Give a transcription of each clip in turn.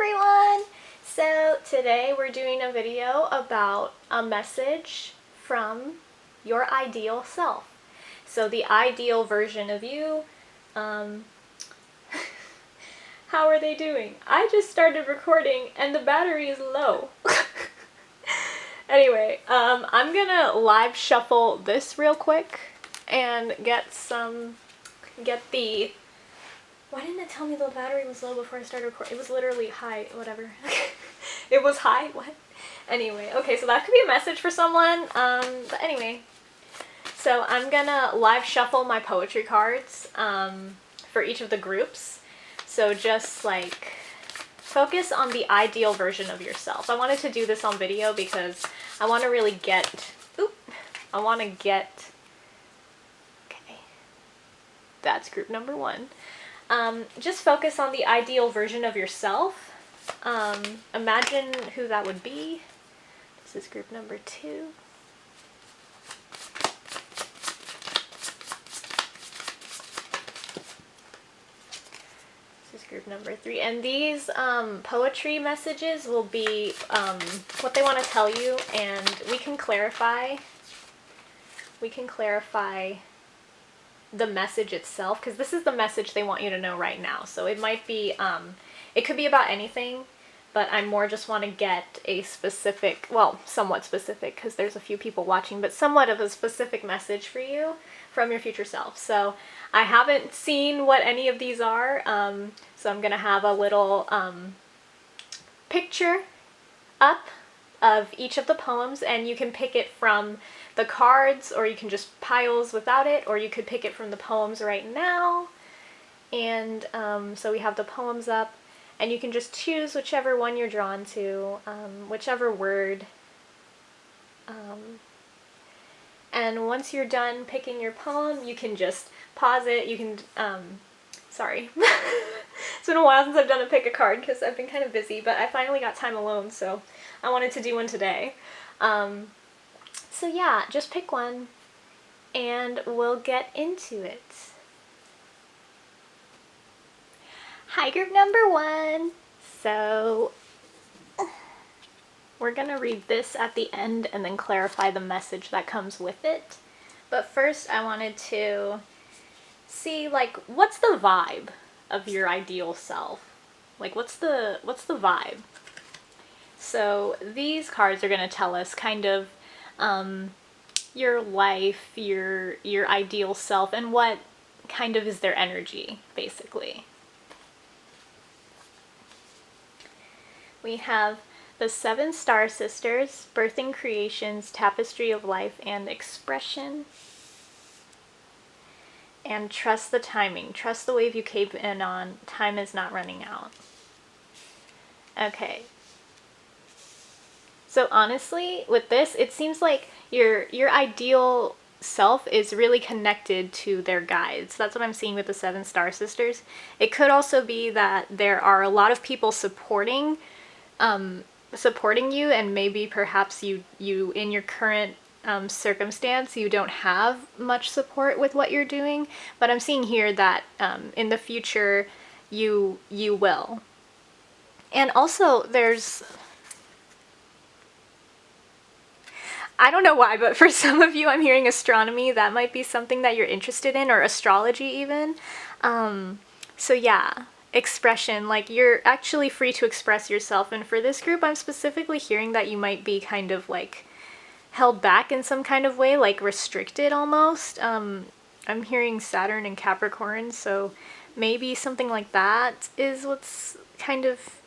everyone! So today we're doing a video about a message from your ideal self. So the ideal version of you, how are they doing? I just started recording and the battery is low. Anyway, I'm gonna live shuffle this real quick and get the... Why didn't it tell me the battery was low before I started recording? It was literally high, whatever. It was high? What? Anyway, okay, so that could be a message for someone. But anyway. So I'm gonna live shuffle my poetry cards for each of the groups. So just like focus on the ideal version of yourself. I wanted to do this on video because I want to really get... okay. That's group number one. Just focus on the ideal version of yourself. Imagine who that would be. This is group number two. This is group number three. And these poetry messages will be what they want to tell you, and we can clarify the message itself, because this is the message they want you to know right now. So it might be, it could be about anything, but I more just want to get a specific, well, somewhat specific, because there's a few people watching, but somewhat of a specific message for you from your future self. So I haven't seen what any of these are, so I'm going to have a little picture up of each of the poems, and you can pick it from the cards, or you can just piles without it, or you could pick it from the poems right now. And so we have the poems up, and you can just choose whichever one you're drawn to, whichever word. And once you're done picking your poem, you can just pause it. You can, sorry. It's been a while since I've done a pick a card because I've been kind of busy, but I finally got time alone, so I wanted to do one today. So yeah, just pick one and we'll get into it. Hi, group number one. So we're gonna read this at the end and then clarify the message that comes with it. But first I wanted to see, like, what's the vibe of your ideal self? Like, what's the vibe? So these cards are gonna tell us kind of your life, your ideal self, and what kind of is their energy, basically. We have the 7 Star Sisters, Birthing Creations, Tapestry of Life and Expression. And Trust the Timing. Trust the wave you came in on. Time is not running out. Okay. So honestly, with this, it seems like your ideal self is really connected to their guides. That's what I'm seeing with the 7 Star Sisters. It could also be that there are a lot of people supporting you, and maybe perhaps you in your current circumstance, you don't have much support with what you're doing. But I'm seeing here that in the future, you will. And also, there's... I don't know why, but for some of you, I'm hearing astronomy. That might be something that you're interested in, or astrology even. So yeah, expression, like, you're actually free to express yourself. And for this group, I'm specifically hearing that you might be kind of like held back in some kind of way, like restricted almost. I'm hearing Saturn and Capricorn, so maybe something like that is what's kind of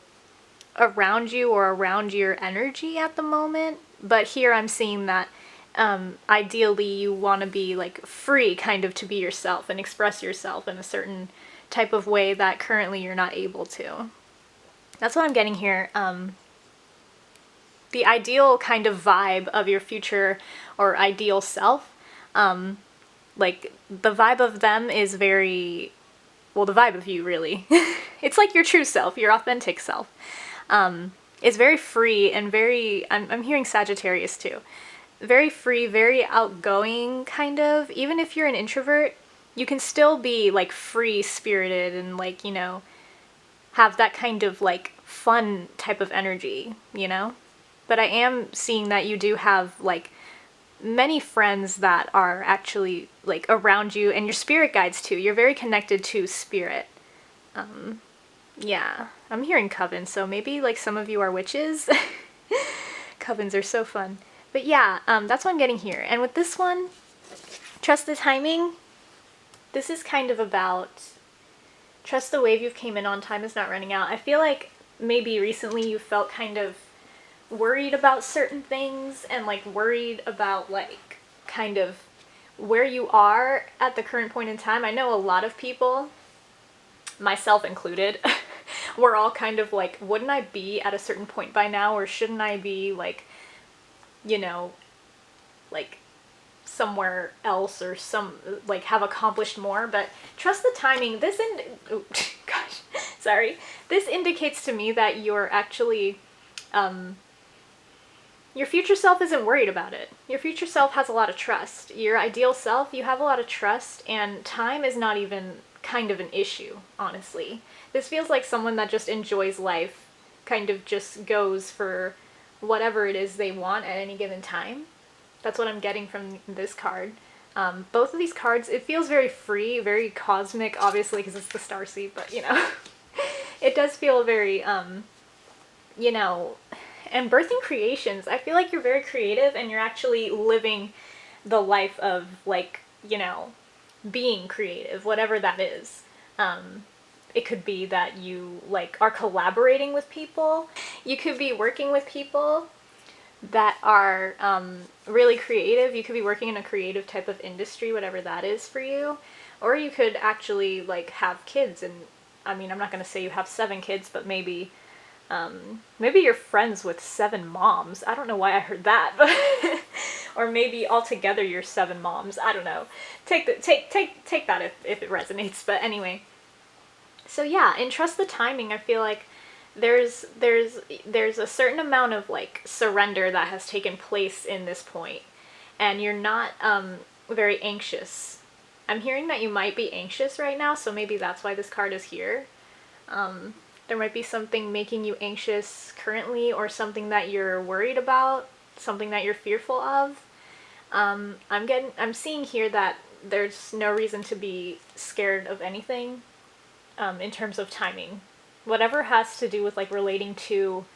around you or around your energy at the moment. But here I'm seeing that ideally you want to be like free kind of to be yourself and express yourself in a certain type of way that currently you're not able to. That's what I'm getting here. The ideal kind of vibe of your future or ideal self, like the vibe of them is very, well, the vibe of you really. It's like your true self, your authentic self. Is very free and very, I'm hearing Sagittarius too, very free, very outgoing kind of. Even if you're an introvert, you can still be like free spirited and, like, you know, have that kind of like fun type of energy, you know? But I am seeing that you do have, like, many friends that are actually, like, around you, and your spirit guides too. You're very connected to spirit. Yeah, I'm hearing covens, so maybe, like, some of you are witches. Covens are so fun. But yeah, that's what I'm getting here. And with this one, trust the timing. This is kind of about trust the wave you've came in on, time is not running out. I feel like maybe recently you felt kind of worried about certain things and like worried about like kind of where you are at the current point in time. I know a lot of people, myself included, we're all kind of like, wouldn't I be at a certain point by now, or shouldn't I be like, you know, like somewhere else, or some like have accomplished more. But trust the timing. This gosh, sorry. This indicates to me that you're actually your future self isn't worried about it. Your future self has a lot of trust. Your ideal self, you have a lot of trust, and time is not even kind of an issue, honestly. This feels like someone that just enjoys life, kind of just goes for whatever it is they want at any given time. That's what I'm getting from this card. Both of these cards, it feels very free, very cosmic, obviously, because it's the starseed, but, you know, it does feel very, you know, and birthing creations. I feel like you're very creative, and you're actually living the life of, like, you know, being creative, whatever that is. It could be that you, like, are collaborating with people. You could be working with people that are really creative. You could be working in a creative type of industry, whatever that is for you. Or you could actually, like, have kids. And, I mean, I'm not going to say you have 7 kids, but maybe maybe you're friends with 7 moms. I don't know why I heard that, but or maybe altogether you're 7 moms. I don't know. Take that if it resonates. But anyway, so yeah, and trust the timing. I feel like there's a certain amount of like surrender that has taken place in this point, and you're not very anxious. I'm hearing that you might be anxious right now, so maybe that's why this card is here. There might be something making you anxious currently, or something that you're worried about, something that you're fearful of. I'm seeing here that there's no reason to be scared of anything in terms of timing. Whatever has to do with like relating to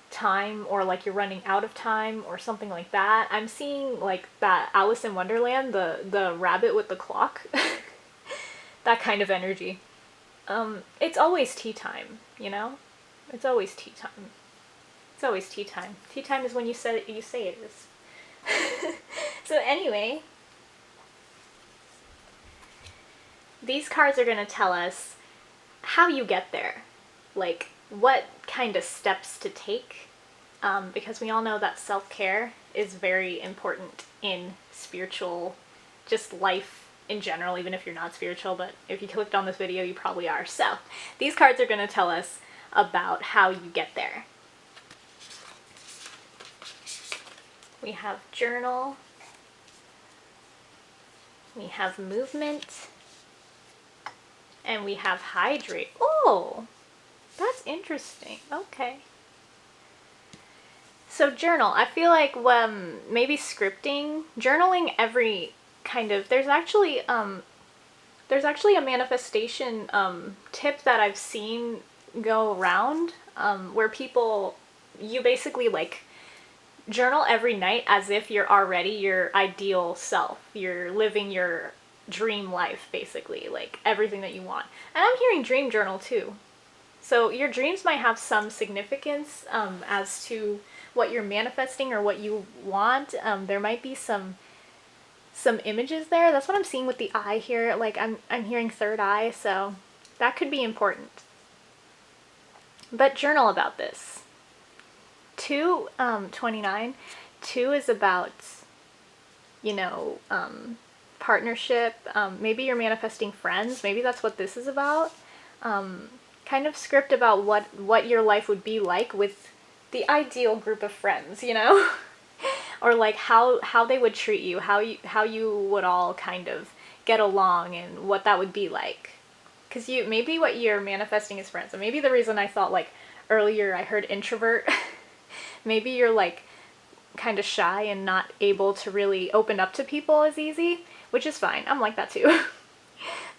time, or like you're running out of time or something like that. I'm seeing like that Alice in Wonderland, the rabbit with the clock. That kind of energy. It's always tea time, you know? It's always tea time. It's always tea time. Tea time is when you say it is. So anyway, these cards are going to tell us how you get there. Like, what kind of steps to take. Because we all know that self-care is very important in spiritual, just life in general, even if you're not spiritual, but if you clicked on this video, you probably are. So these cards are going to tell us about how you get there. We have journal, we have movement, and we have hydrate. Oh, that's interesting. Okay. So journal, I feel like maybe scripting, journaling every kind of, there's actually a manifestation tip that I've seen go around where people, you basically like journal every night as if you're already your ideal self. You're living your dream life, basically, like everything that you want. And I'm hearing dream journal too. So your dreams might have some significance as to what you're manifesting or what you want. There might be some images there. That's what I'm seeing with the eye here. Like I'm hearing third eye, so that could be important. But journal about this. 29. 2 is about, you know, partnership. Maybe you're manifesting friends. Maybe that's what this is about. Kind of script about what your life would be like with the ideal group of friends, you know? Or like how they would treat you, how you would all kind of get along, and what that would be like. Because maybe what you're manifesting is friends. And maybe the reason I thought like earlier I heard introvert. Maybe you're like kind of shy and not able to really open up to people as easy, which is fine. I'm like that too.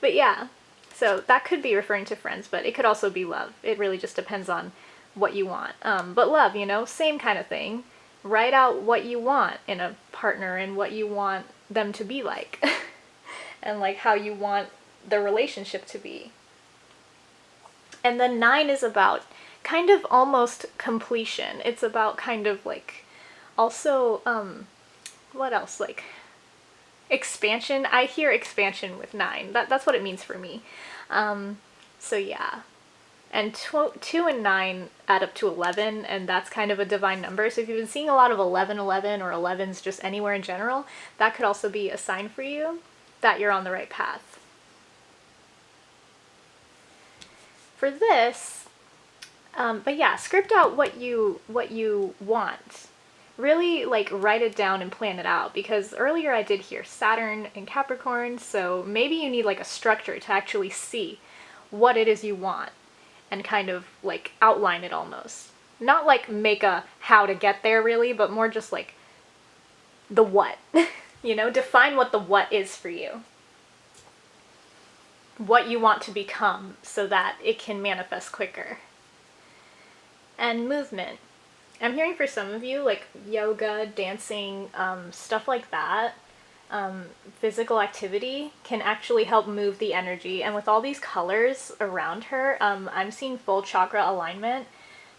But yeah, so that could be referring to friends, but it could also be love. It really just depends on what you want. But love, you know, same kind of thing. Write out what you want in a partner and what you want them to be like and like how you want the relationship to be. And then 9 is about kind of almost completion. It's about kind of like also what else, like expansion. I hear expansion with 9. That's what it means for me. So yeah. And 2 and 9 add up to 11, and that's kind of a divine number. So if you've been seeing a lot of 11, 11, or 11s just anywhere in general, that could also be a sign for you that you're on the right path. For this, but yeah, script out what you want. Really like write it down and plan it out, because earlier I did hear Saturn and Capricorn, so maybe you need like a structure to actually see what it is you want and kind of like outline it almost. Not like make a how to get there really, but more just like the what. You know, define what the what is for you. What you want to become so that it can manifest quicker. And movement. I'm hearing for some of you like yoga, dancing, stuff like that. Physical activity can actually help move the energy, and with all these colors around her, I'm seeing full chakra alignment,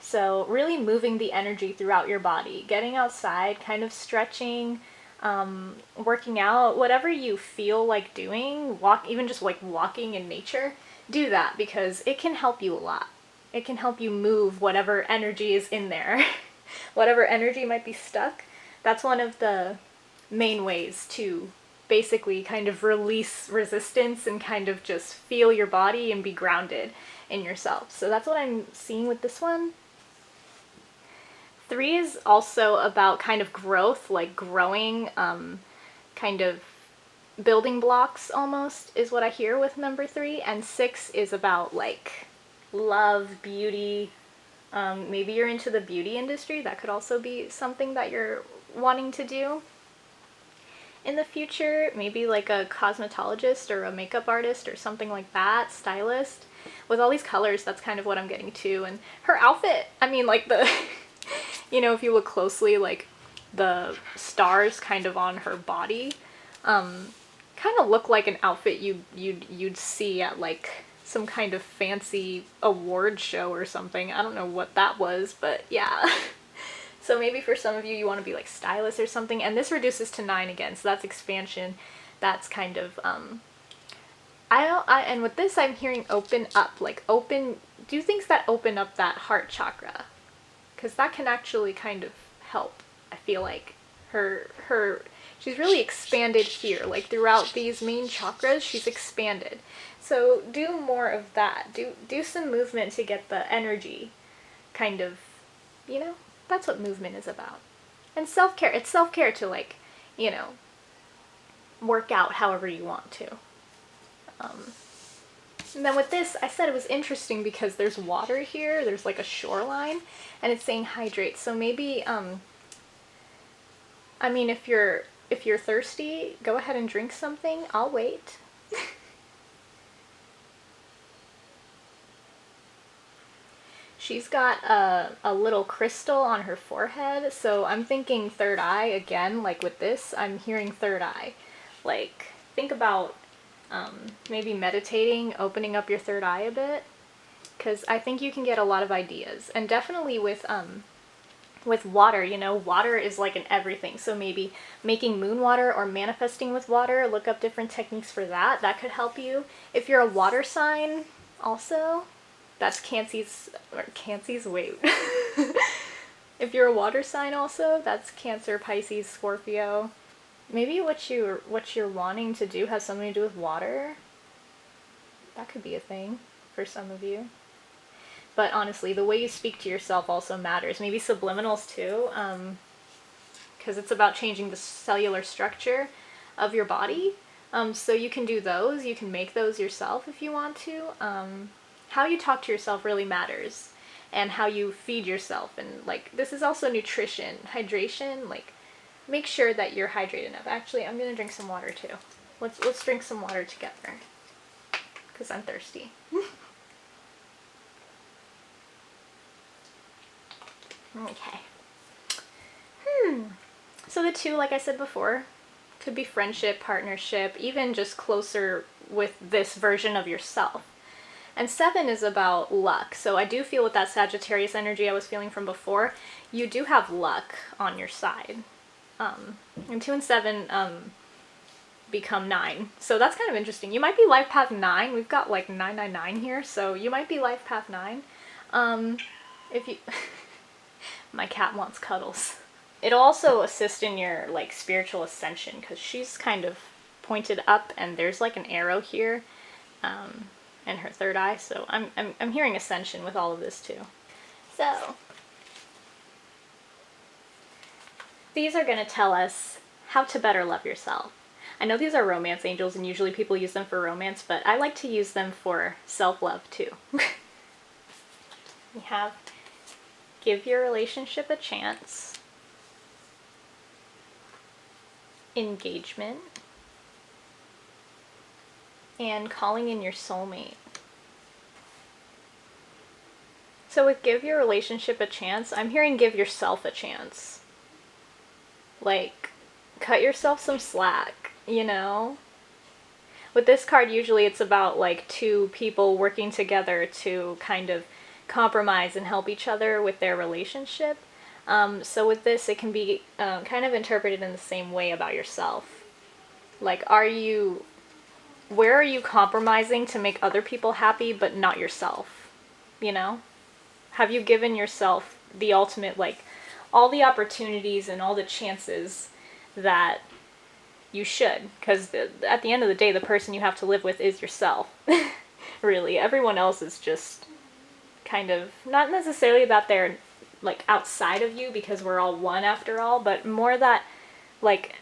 so really moving the energy throughout your body, getting outside, kind of stretching, working out, whatever you feel like doing, even just like walking in nature, do that, because it can help you a lot. It can help you move whatever energy is in there. Whatever energy might be stuck. That's one of the main ways to basically kind of release resistance and kind of just feel your body and be grounded in yourself. So that's what I'm seeing with this one. 3 is also about kind of growth, like growing, kind of building blocks almost is what I hear with number 3. And 6 is about like love, beauty. Maybe you're into the beauty industry. That could also be something that you're wanting to do in the future. Maybe like a cosmetologist or a makeup artist or something like that, stylist. With all these colors, that's kind of what I'm getting to. And her outfit, I mean, like the, you know, if you look closely, like the stars kind of on her body, kind of look like an outfit you'd see at like some kind of fancy award show or something. I don't know what that was, but yeah. So maybe for some of you, you want to be like stylist or something. And this reduces to 9 again, so that's expansion. That's kind of, and with this, I'm hearing open up, like do things that open up that heart chakra. Because that can actually kind of help, I feel like. She's really expanded here, like throughout these main chakras, she's expanded. So do more of that. Do some movement to get the energy kind of, you know, that's what movement is about. And self-care, it's self-care to like, you know, work out however you want to. And then with this, I said it was interesting because there's water here, there's like a shoreline, and it's saying hydrate. So maybe, I mean, if you're thirsty, go ahead and drink something. I'll wait. She's got a little crystal on her forehead, so I'm thinking third eye again, like with this, I'm hearing third eye. Like, think about maybe meditating, opening up your third eye a bit, because I think you can get a lot of ideas. And definitely with water, you know, water is like in everything. So maybe making moon water or manifesting with water, look up different techniques for that. That could help you. If you're a water sign also, that's Cancer's, wait. If you're a water sign also, that's Cancer, Pisces, Scorpio. Maybe what you're wanting to do has something to do with water. That could be a thing for some of you. But honestly, the way you speak to yourself also matters. Maybe subliminals too, because it's about changing the cellular structure of your body. So you can do those. You can make those yourself if you want to. How you talk to yourself really matters. and how you feed yourself. And like, this is also nutrition, hydration. Like, make sure that you're hydrated enough. Actually, I'm gonna drink some water too. Let's drink some water together, because I'm thirsty. Okay. So the 2, like I said before, could be friendship, partnership, even just closer with this version of yourself. And 7 is about luck. So I do feel with that Sagittarius energy I was feeling from before, you do have luck on your side. And 2 and 7 become 9. So that's kind of interesting. You might be life path 9. We've got like 999 here, so you might be life path 9. If you... My cat wants cuddles. It'll also assist in your like spiritual ascension, because she's kind of pointed up and there's like an arrow here in her third eye. So I'm hearing ascension with all of this too. So these are going to tell us how to better love yourself. I know these are romance angels and usually people use them for romance, but I like to use them for self-love too. We have give your relationship a chance, engagement, and calling in your soulmate. So with give your relationship a chance, I'm hearing give yourself a chance. Like, cut yourself some slack, you know? With this card, usually it's about like 2 people working together to kind of compromise and help each other with their relationship. So with this, it can be kind of interpreted in the same way about yourself. Like, where are you compromising to make other people happy but not yourself? You know? Have you given yourself the ultimate, like, all the opportunities and all the chances that you should? Because at the end of the day, the person you have to live with is yourself. Really. Everyone else is just kind of, not necessarily that they're like outside of you, because we're all one after all, but more that like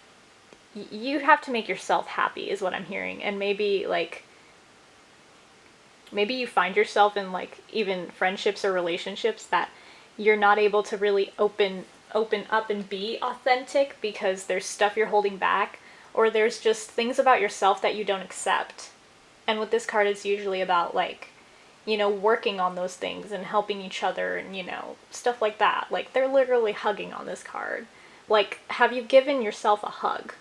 you have to make yourself happy is what I'm hearing. And maybe you find yourself in like even friendships or relationships that you're not able to really open up and be authentic because there's stuff you're holding back, or there's just things about yourself that you don't accept. And with this card, it's usually about like, you know, working on those things and helping each other and, you know, stuff like that. Like, they're literally hugging on this card. Like, have you given yourself a hug?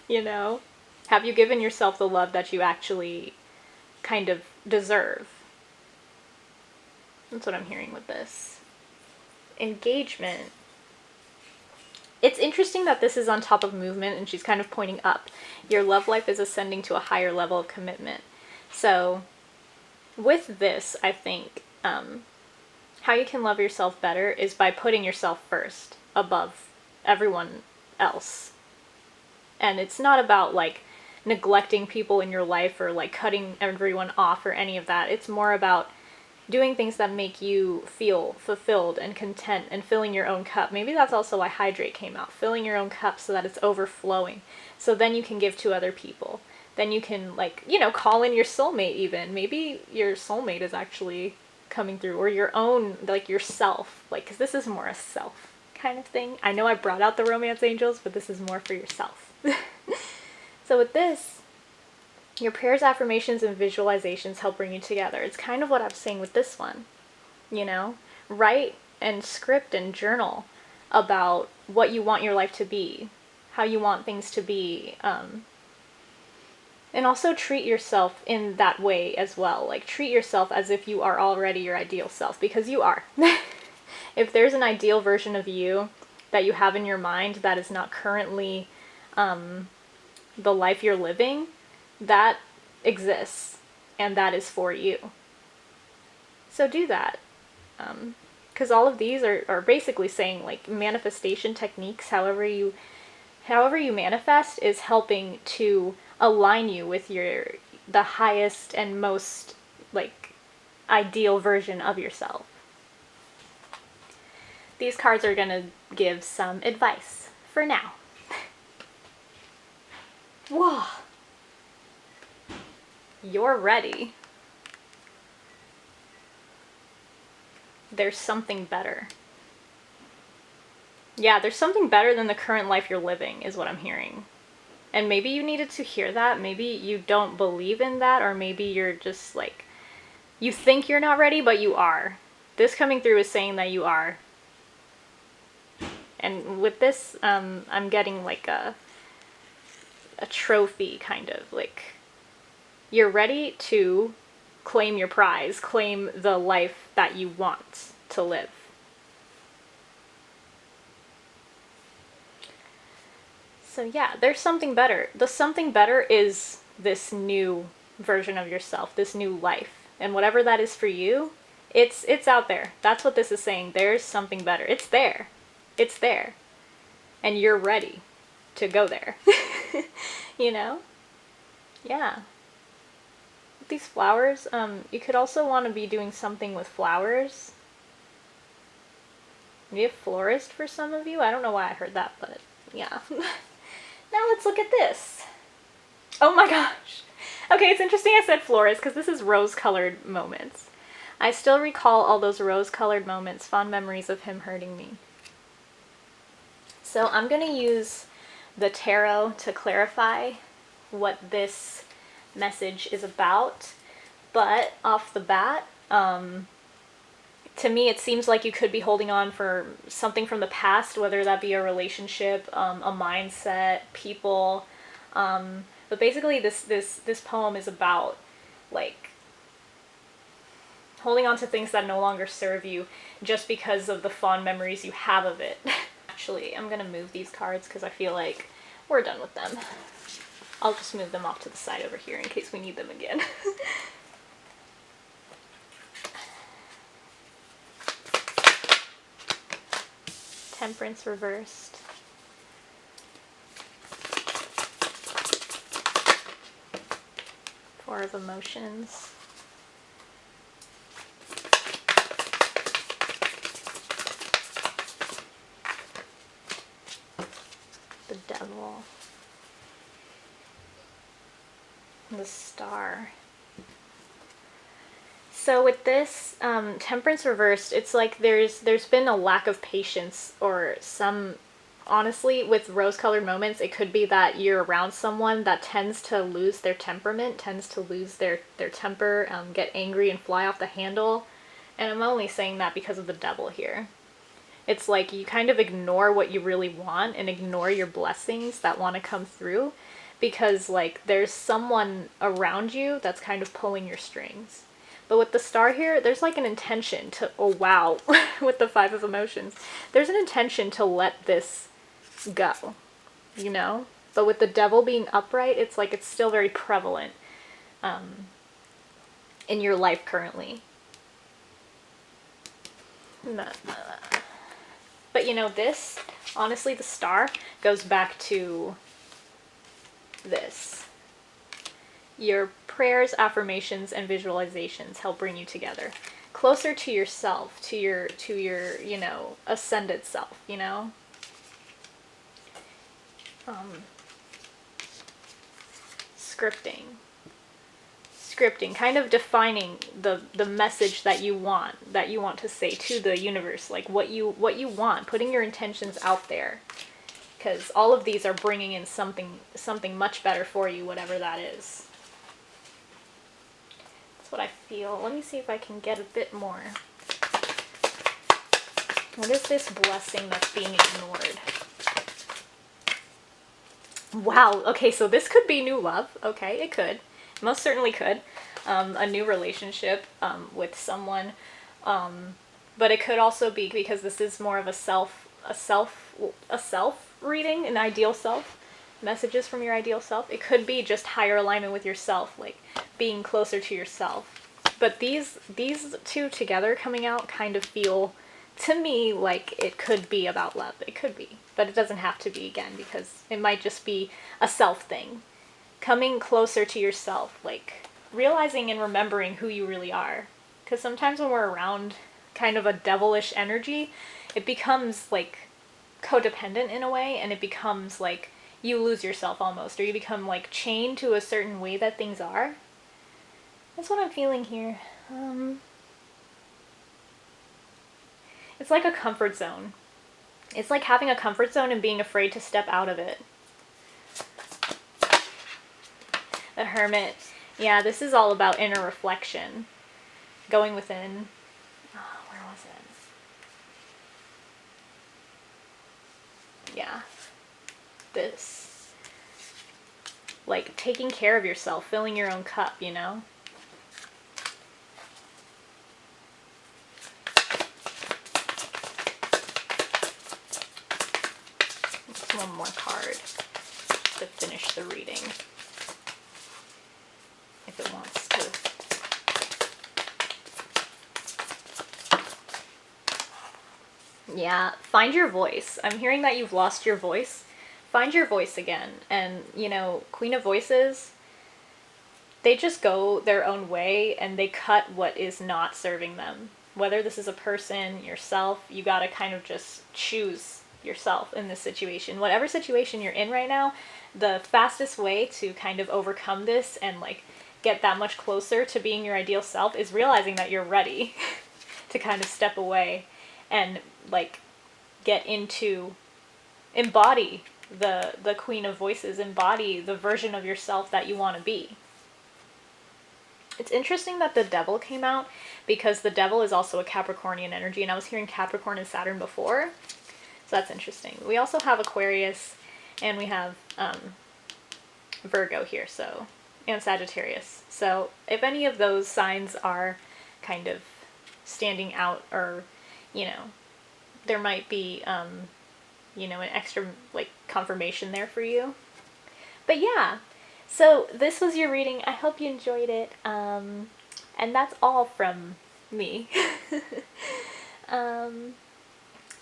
You know? Have you given yourself the love that you actually kind of deserve? That's what I'm hearing with this. Engagement. It's interesting that this is on top of movement and she's kind of pointing up. Your love life is ascending to a higher level of commitment. So with this, I think how you can love yourself better is by putting yourself first above everyone else. And it's not about like neglecting people in your life or like cutting everyone off or any of that. It's more about doing things that make you feel fulfilled and content and filling your own cup. Maybe that's also why hydrate came out. Filling your own cup so that it's overflowing. So then you can give to other people. Then you can, like, you know, call in your soulmate even. Maybe your soulmate is actually coming through, or your own, like, yourself. Like, because this is more a self kind of thing. I know I brought out the romance angels, but this is more for yourself. So with this, your prayers, affirmations, and visualizations help bring you together. It's kind of what I'm saying with this one, you know? Write and script and journal about what you want your life to be, how you want things to be, and also treat yourself in that way as well. Like, treat yourself as if you are already your ideal self, because you are. If there's an ideal version of you that you have in your mind that is not currently the life you're living, that exists, and that is for you. So do that. Because all of these are basically saying, like, manifestation techniques, however you manifest is helping to align you with the highest and most, like, ideal version of yourself. These cards are going to give some advice for now. Whoa. You're ready. there's something better. Yeah, there's something better than the current life you're living, is what I'm hearing. And maybe you needed to hear that. Maybe you don't believe in that, or maybe you're just like, you think you're not ready, but you are. This coming through is saying that you are. And with this, I'm getting like a trophy, kind of. Like, you're ready to claim your prize, claim the life that you want to live. So yeah, there's something better. The something better is this new version of yourself, this new life. And whatever that is for you, it's out there. That's what this is saying. There's something better. It's there. It's there. And you're ready to go there. You know? Yeah. With these flowers, you could also want to be doing something with flowers. Maybe a florist for some of you. I don't know why I heard that, but yeah. Now let's look at this. Oh my gosh. Okay, it's interesting I said florist because this is rose-colored moments. I still recall all those rose-colored moments, fond memories of him hurting me. So I'm going to use the tarot to clarify what this message is about. But off the bat, to me it seems like you could be holding on for something from the past, whether that be a relationship, a mindset, people. But basically this poem is about like holding on to things that no longer serve you just because of the fond memories you have of it. Actually, I'm gonna move these cards because I feel like we're done with them. I'll just move them off to the side over here in case we need them again. Temperance reversed. Four of emotions. The devil. The star. So with this temperance reversed, it's like there's been a lack of patience, or some, honestly, with rose-colored moments, it could be that you're around someone that tends to lose their temperament, tends to lose their temper, get angry and fly off the handle. And I'm only saying that because of the devil here. It's like you kind of ignore what you really want and ignore your blessings that want to come through because like there's someone around you that's kind of pulling your strings. But with the star here, there's like an intention to, oh wow, with the five of emotions, there's an intention to let this go, you know? But with the devil being upright, it's like it's still very prevalent in your life currently. But you know, this, honestly, the star goes back to this. Your prayers, affirmations, and visualizations help bring you together. Closer to yourself, to your, you know, ascended self, you know? Scripting, kind of defining the message that you want to say to the universe, like what you want, putting your intentions out there, because all of these are bringing in something much better for you, whatever that is. That's what I feel. Let me see if I can get a bit more. What is this blessing that's being ignored? Wow, okay, so this could be new love. Okay, it could. Most certainly could. A new relationship with someone. But it could also be, because this is more of a self reading, an ideal self, messages from your ideal self. It could be just higher alignment with yourself, like being closer to yourself. But these two together coming out kind of feel to me like it could be about love. It could be, but it doesn't have to be, again, because it might just be a self thing. Coming closer to yourself, like realizing and remembering who you really are. Because sometimes when we're around kind of a devilish energy, it becomes like codependent in a way, and it becomes like you lose yourself almost, or you become like chained to a certain way that things are. That's what I'm feeling here. It's like a comfort zone. It's like having a comfort zone and being afraid to step out of it. The Hermit. Yeah, this is all about inner reflection. Going within. Oh, where was it? Yeah. This. Like, taking care of yourself, filling your own cup, you know? Just one more card to finish the reading. If it wants to. Yeah, find your voice. I'm hearing that you've lost your voice. Find your voice again. And, you know, Queen of Voices, they just go their own way and they cut what is not serving them. Whether this is a person, yourself, you gotta kind of just choose yourself in this situation. Whatever situation you're in right now, the fastest way to kind of overcome this and like get that much closer to being your ideal self is realizing that you're ready to kind of step away and like get into, embody the Queen of Voices, embody the version of yourself that you want to be. It's interesting that the Devil came out because the Devil is also a Capricornian energy, and I was hearing Capricorn and Saturn before, so that's interesting. We also have Aquarius and we have Virgo here, so, and Sagittarius. So if any of those signs are kind of standing out, or, you know, there might be, you know, an extra, like, confirmation there for you. But yeah, so this was your reading. I hope you enjoyed it. And that's all from me.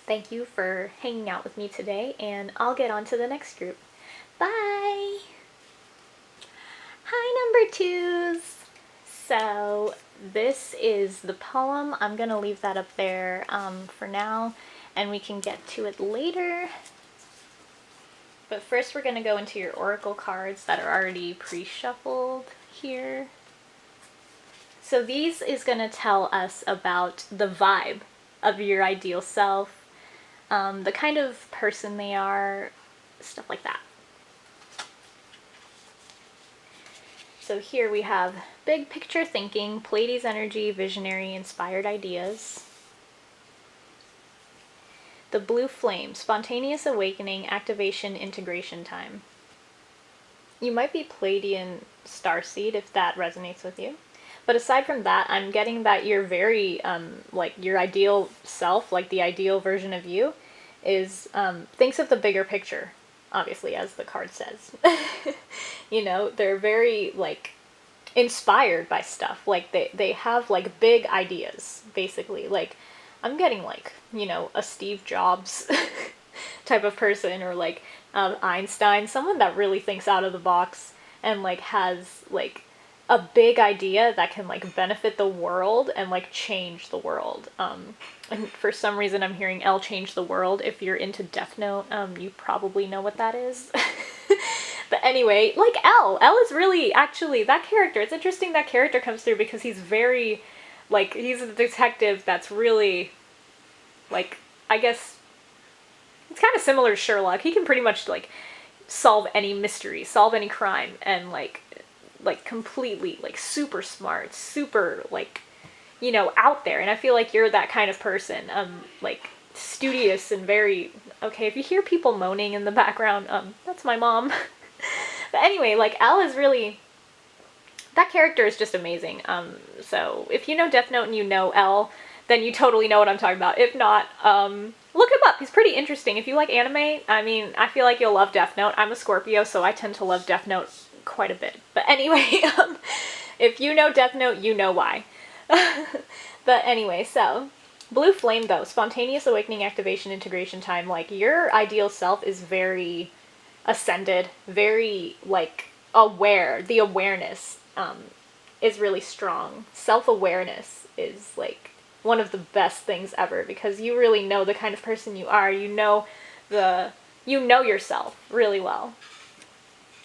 Thank you for hanging out with me today, and I'll get on to the next group. Bye! Hi, number twos! So this is the poem. I'm gonna leave that up there for now, and we can get to it later. But first we're gonna go into your oracle cards that are already pre-shuffled here. So these is gonna tell us about the vibe of your ideal self, the kind of person they are, stuff like that. So here we have big picture thinking, Pleiades energy, visionary, inspired ideas. The blue flame, spontaneous awakening, activation, integration time. You might be Pleiadian starseed if that resonates with you. But aside from that, I'm getting that you're very, like, your ideal self, like the ideal version of you, is, thinks of the bigger picture, obviously, as the card says. You know, they're very, like, inspired by stuff. Like, they have, like, big ideas, basically. Like, I'm getting, like, you know, a Steve Jobs type of person, or, like, Einstein, someone that really thinks out of the box and, like, has, like, a big idea that can, like, benefit the world and, like, change the world. And for some reason I'm hearing L change the world. If you're into Death Note, you probably know what that is. But anyway, like L is really, actually, that character, it's interesting that character comes through because he's very, like, he's a detective that's really, like, I guess, it's kind of similar to Sherlock. He can pretty much, like, solve any mystery, solve any crime, and, like, completely, like, super smart, super, like, you know, out there. And I feel like you're that kind of person, like, studious and very, okay, if you hear people moaning in the background, that's my mom. But anyway, like, L is really, that character is just amazing. So if you know Death Note and you know L, then you totally know what I'm talking about. If not, look him up. He's pretty interesting. If you like anime, I mean, I feel like you'll love Death Note. I'm a Scorpio, so I tend to love Death Note quite a bit. But anyway, if you know Death Note, you know why. But anyway, so blue flame, though, spontaneous awakening, activation, integration time. Like, your ideal self is very ascended, very, like, aware. The awareness is really strong. Self-awareness is, like, one of the best things ever, because you really know the kind of person you are. You know yourself really well.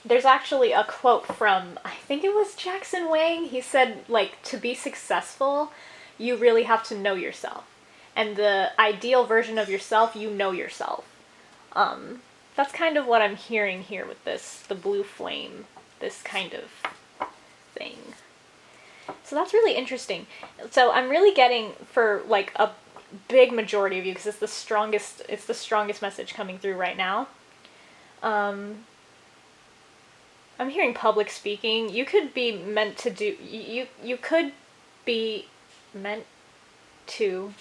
There's actually a quote from, I think it was Jackson Wang. He said, like, to be successful, you really have to know yourself. And the ideal version of yourself, you know yourself. That's kind of what I'm hearing here with this, the blue flame, this kind of thing. So that's really interesting. So I'm really getting, for like a big majority of you, because it's the strongest message coming through right now. I'm hearing public speaking. You could be meant to do, you could be meant to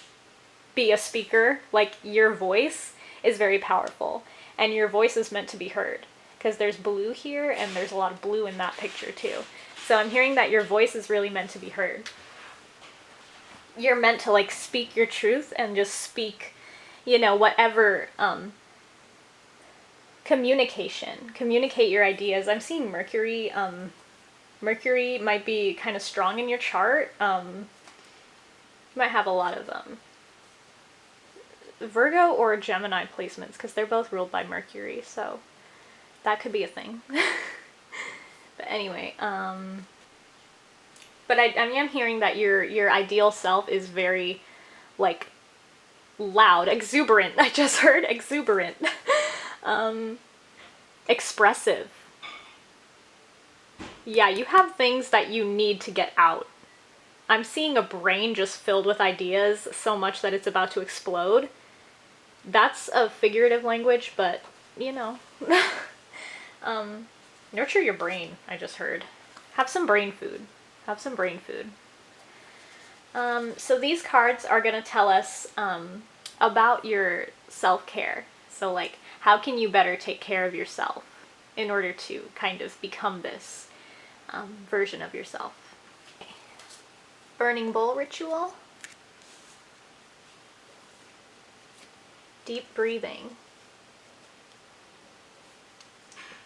be a speaker. Like, your voice is very powerful, and your voice is meant to be heard, because there's blue here, and there's a lot of blue in that picture too. So I'm hearing that your voice is really meant to be heard. You're meant to, like, speak your truth and just speak, you know, whatever, communicate your ideas. I'm seeing Mercury. Mercury might be kind of strong in your chart. You might have a lot of Virgo or Gemini placements, because they're both ruled by Mercury, so that could be a thing. But anyway, but I am hearing that your ideal self is very, like, loud, exuberant. I just heard exuberant. Expressive. Yeah, you have things that you need to get out. I'm seeing a brain just filled with ideas so much that it's about to explode. That's a figurative language, but, you know. Nurture your brain, I just heard. Have some brain food. Have some brain food. So these cards are going to tell us about your self-care. So, like, how can you better take care of yourself in order to kind of become this version of yourself. Burning bowl ritual. Deep breathing.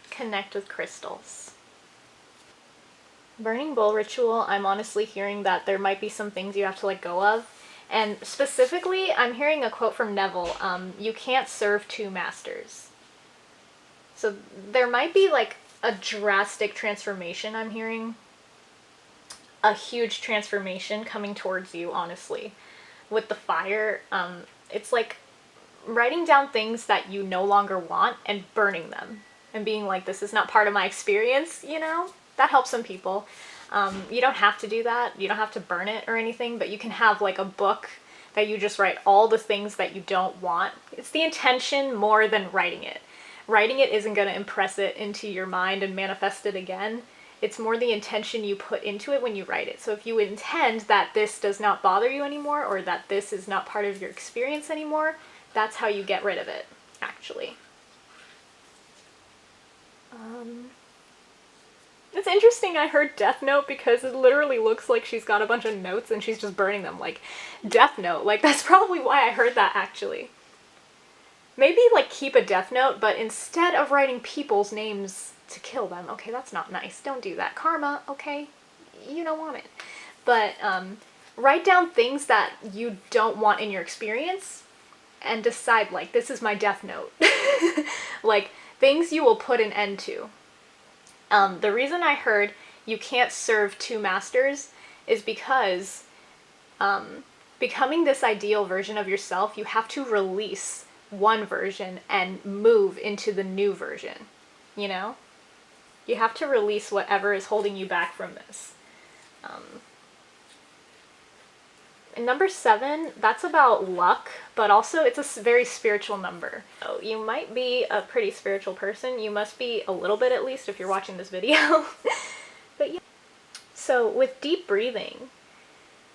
Connect with crystals. Burning bowl ritual, I'm honestly hearing that there might be some things you have to let go of. And specifically, I'm hearing a quote from Neville, you can't serve two masters. So there might be, like, a drastic transformation, I'm hearing. A huge transformation coming towards you, honestly. With the fire, it's like writing down things that you no longer want and burning them. And being like, this is not part of my experience, you know? That helps some people. You don't have to do that. You don't have to burn it or anything, but you can have, like, a book that you just write all the things that you don't want. It's the intention more than writing it. Writing it isn't going to impress it into your mind and manifest it again. It's more the intention you put into it when you write it. So if you intend that this does not bother you anymore, or that this is not part of your experience anymore, that's how you get rid of it, actually. It's interesting I heard Death Note, because it literally looks like she's got a bunch of notes and she's just burning them, like, Death Note. Like, that's probably why I heard that, actually. Maybe, like, keep a Death Note, but instead of writing people's names to kill them, okay, that's not nice. Don't do that. Karma, okay? You don't want it. But, write down things that you don't want in your experience and decide, like, this is my Death Note. Like, things you will put an end to. The reason I heard you can't serve two masters is because becoming this ideal version of yourself, you have to release one version and move into the new version, you know? You have to release whatever is holding you back from this. And number 7, that's about luck, but also it's a very spiritual number. So you might be a pretty spiritual person. You must be a little bit, at least, if you're watching this video. But yeah. So with deep breathing,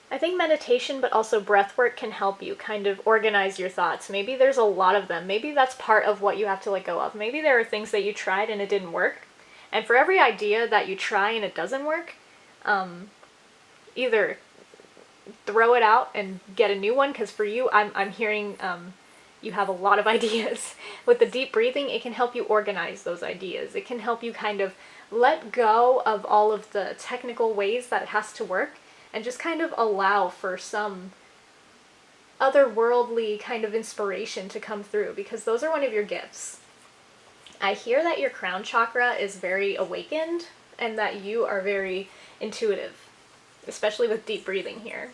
I think meditation, but also breath work can help you kind of organize your thoughts. Maybe there's a lot of them. Maybe that's part of what you have to let go of. Maybe there are things that you tried and it didn't work. And for every idea that you try and it doesn't work, either throw it out and get a new one, because for you, I'm hearing you have a lot of ideas. With the deep breathing, it can help you organize those ideas. It can help you kind of let go of all of the technical ways that it has to work and just kind of allow for some otherworldly kind of inspiration to come through, because those are one of your gifts. I hear that your crown chakra is very awakened and that you are very intuitive, especially with deep breathing here.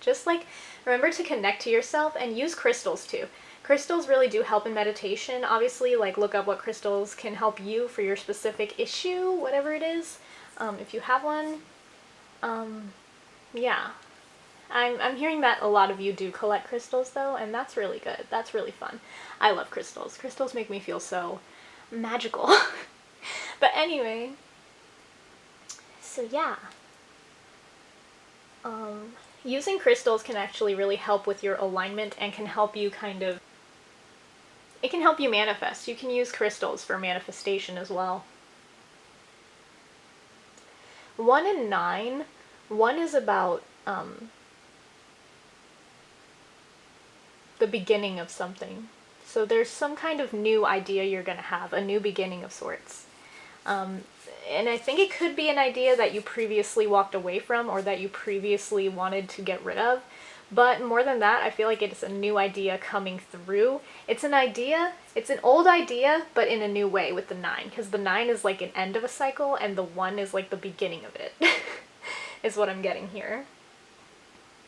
Just like, remember to connect to yourself and use crystals too. Crystals really do help in meditation. Obviously, like, look up what crystals can help you for your specific issue, whatever it is, if you have one. Yeah. I'm hearing that a lot of you do collect crystals though, and that's really good. That's really fun. I love crystals. Crystals make me feel so magical. But anyway, so yeah. Using crystals can actually really help with your alignment and can help you it can help you manifest. You can use crystals for manifestation as well. 1 and 9. 1 is about the beginning of something. So there's some kind of new idea you're going to have, a new beginning of sorts. And I think it could be an idea that you previously walked away from or that you previously wanted to get rid of. But more than that, I feel like it's a new idea coming through. It's an old idea, but in a new way with the 9. Because the 9 is like an end of a cycle and the 1 is like the beginning of it, is what I'm getting here.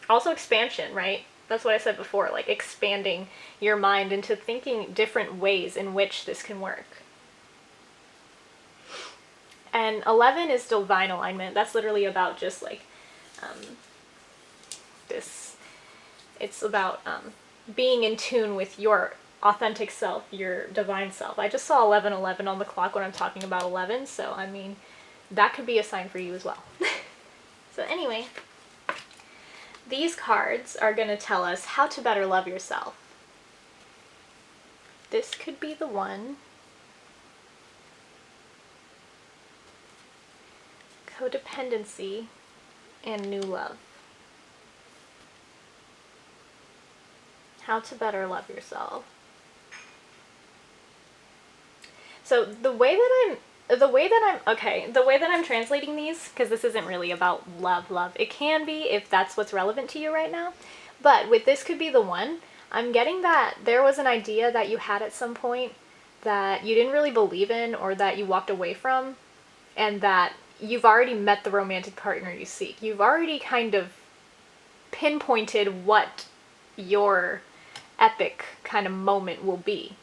Also expansion, right? That's what I said before, like expanding your mind into thinking different ways in which this can work. And 11 is divine alignment. That's literally about just like it's about being in tune with your authentic self, your divine self. I just saw 11:11 on the clock when I'm talking about 11, so I mean, that could be a sign for you as well. So anyway, these cards are going to tell us how to better love yourself. This could be the one. Codependency and new love. How to better love yourself. So the way that I'm translating these, because this isn't really about love. It can be if that's what's relevant to you right now. But with this could be the one, I'm getting that there was an idea that you had at some point that you didn't really believe in or that you walked away from, and that you've already met the romantic partner you seek. You've already kind of pinpointed what your epic kind of moment will be.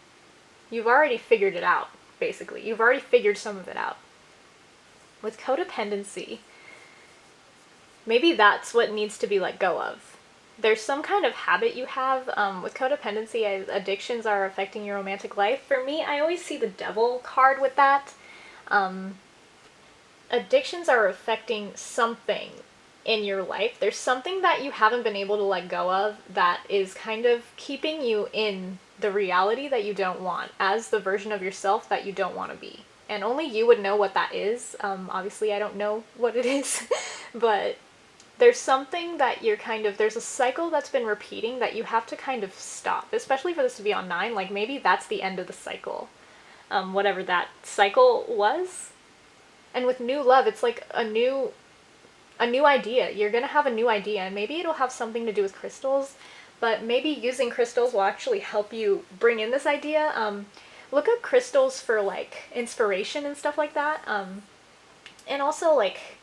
You've already figured it out, basically. You've already figured some of it out. With codependency, maybe that's what needs to be let go of. There's some kind of habit you have. With codependency, addictions are affecting your romantic life. For me, I always see the devil card with that. Addictions are affecting something in your life. There's something that you haven't been able to let go of that is kind of keeping you in the reality that you don't want, as the version of yourself that you don't want to be. And only you would know what that is. Obviously, I don't know what it is, but there's something that there's a cycle that's been repeating that you have to kind of stop, especially for this to be on 9. Like, maybe that's the end of the cycle, whatever that cycle was. And with new love, it's like a new idea. You're going to have a new idea, and maybe it'll have something to do with crystals, but maybe using crystals will actually help you bring in this idea. Look up crystals for like inspiration and stuff like that. And also like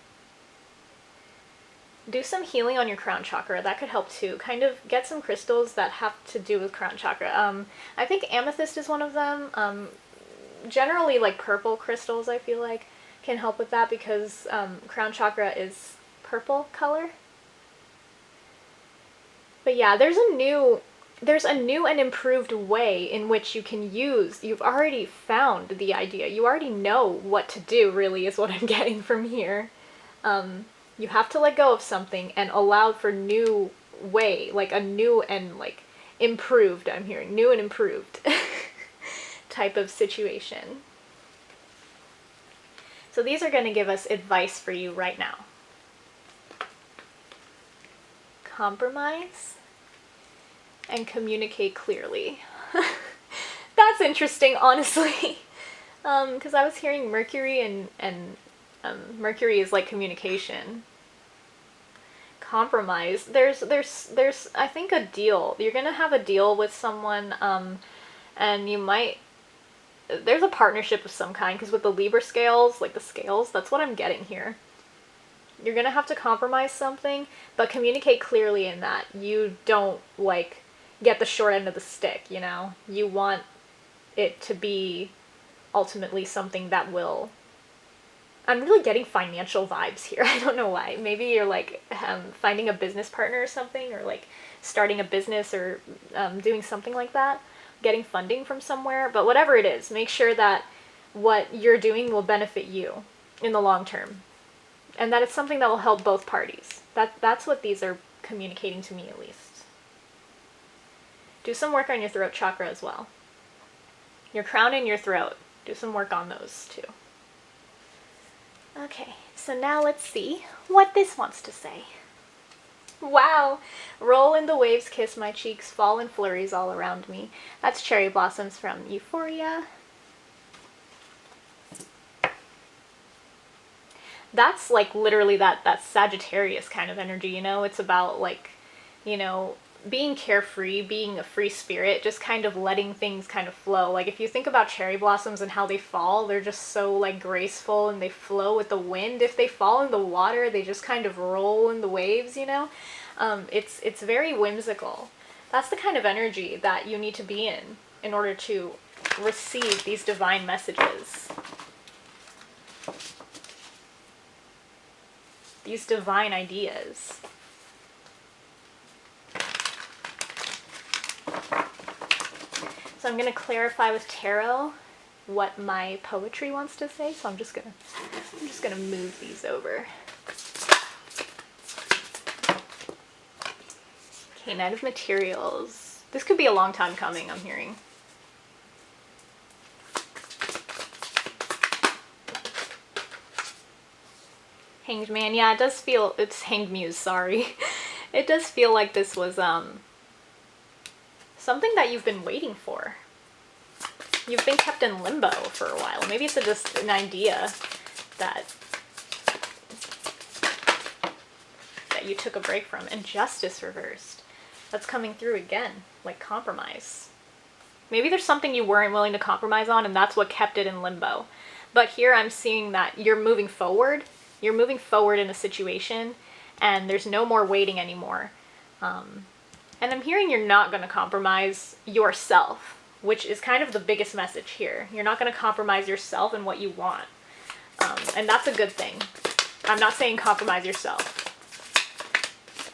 do some healing on your crown chakra. That could help too. Kind of get some crystals that have to do with crown chakra. I think amethyst is one of them. Generally like purple crystals, I feel like, can help with that because crown chakra is purple color. But yeah, there's a new and improved way in which you can use. You've already found the idea. You already know what to do, really, is what I'm getting from here. You have to let go of something and allow for new way, like a new and like improved, I'm hearing, new and improved type of situation. So these are going to give us advice for you right now. Compromise and communicate clearly. That's interesting, honestly. Because I was hearing Mercury and Mercury is like communication. Compromise. There's I think a deal. You're gonna have a deal with someone, and you might. There's a partnership of some kind, because with the Libra scales, like the scales, that's what I'm getting here. You're gonna have to compromise something, but communicate clearly in that you don't like get the short end of the stick, you know? You want it to be ultimately something that will... I'm really getting financial vibes here. I don't know why. Maybe you're like finding a business partner or something, or like starting a business, or doing something like that, getting funding from somewhere. But whatever it is, make sure that what you're doing will benefit you in the long term, and that it's something that will help both parties. That's what these are communicating to me, at least. Do some work on your throat chakra as well. Your crown and your throat. Do some work on those too. Okay, so now let's see what this wants to say. Wow! Roll in the waves, kiss my cheeks, fall in flurries all around me. That's Cherry Blossoms from Euphoria. That's like literally that Sagittarius kind of energy, you know? It's about like, you know, being carefree, being a free spirit, just kind of letting things kind of flow. Like if you think about cherry blossoms and how they fall, they're just so like graceful and they flow with the wind. If they fall in the water, they just kind of roll in the waves, you know? It's very whimsical. That's the kind of energy that you need to be in order to receive these divine messages. These divine ideas. So I'm going to clarify with tarot what my poetry wants to say. So I'm just gonna move these over. Okay, Knight of Materials. This could be a long time coming, I'm hearing. Hanged Man, yeah, it does feel, it's Hanged Muse, sorry. It does feel like this was something that you've been waiting for. You've been kept in limbo for a while. Maybe it's just an idea that you took a break from. And Justice reversed. That's coming through again, like compromise. Maybe there's something you weren't willing to compromise on and that's what kept it in limbo. But here I'm seeing that you're moving forward. You're moving forward in a situation and there's no more waiting anymore. And I'm hearing you're not going to compromise yourself, which is kind of the biggest message here. You're not going to compromise yourself and what you want. And that's a good thing. I'm not saying compromise yourself.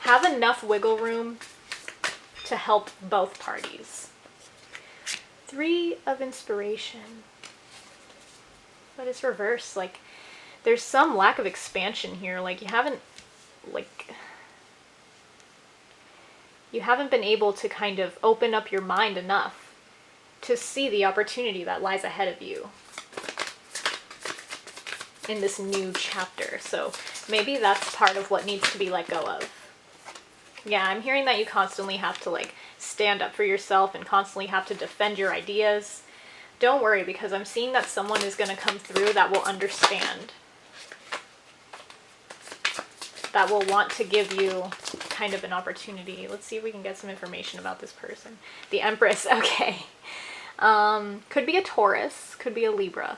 Have enough wiggle room to help both parties. 3 of Inspiration. But it's reversed. Like, there's some lack of expansion here. Like, you haven't been able to kind of open up your mind enough to see the opportunity that lies ahead of you in this new chapter. So maybe that's part of what needs to be let go of. Yeah, I'm hearing that you constantly have to like stand up for yourself and constantly have to defend your ideas. Don't worry, because I'm seeing that someone is going to come through that will understand. That will want to give you kind of an opportunity. Let's see if we can get some information about this person. The Empress, okay. Could be a Taurus, could be a Libra.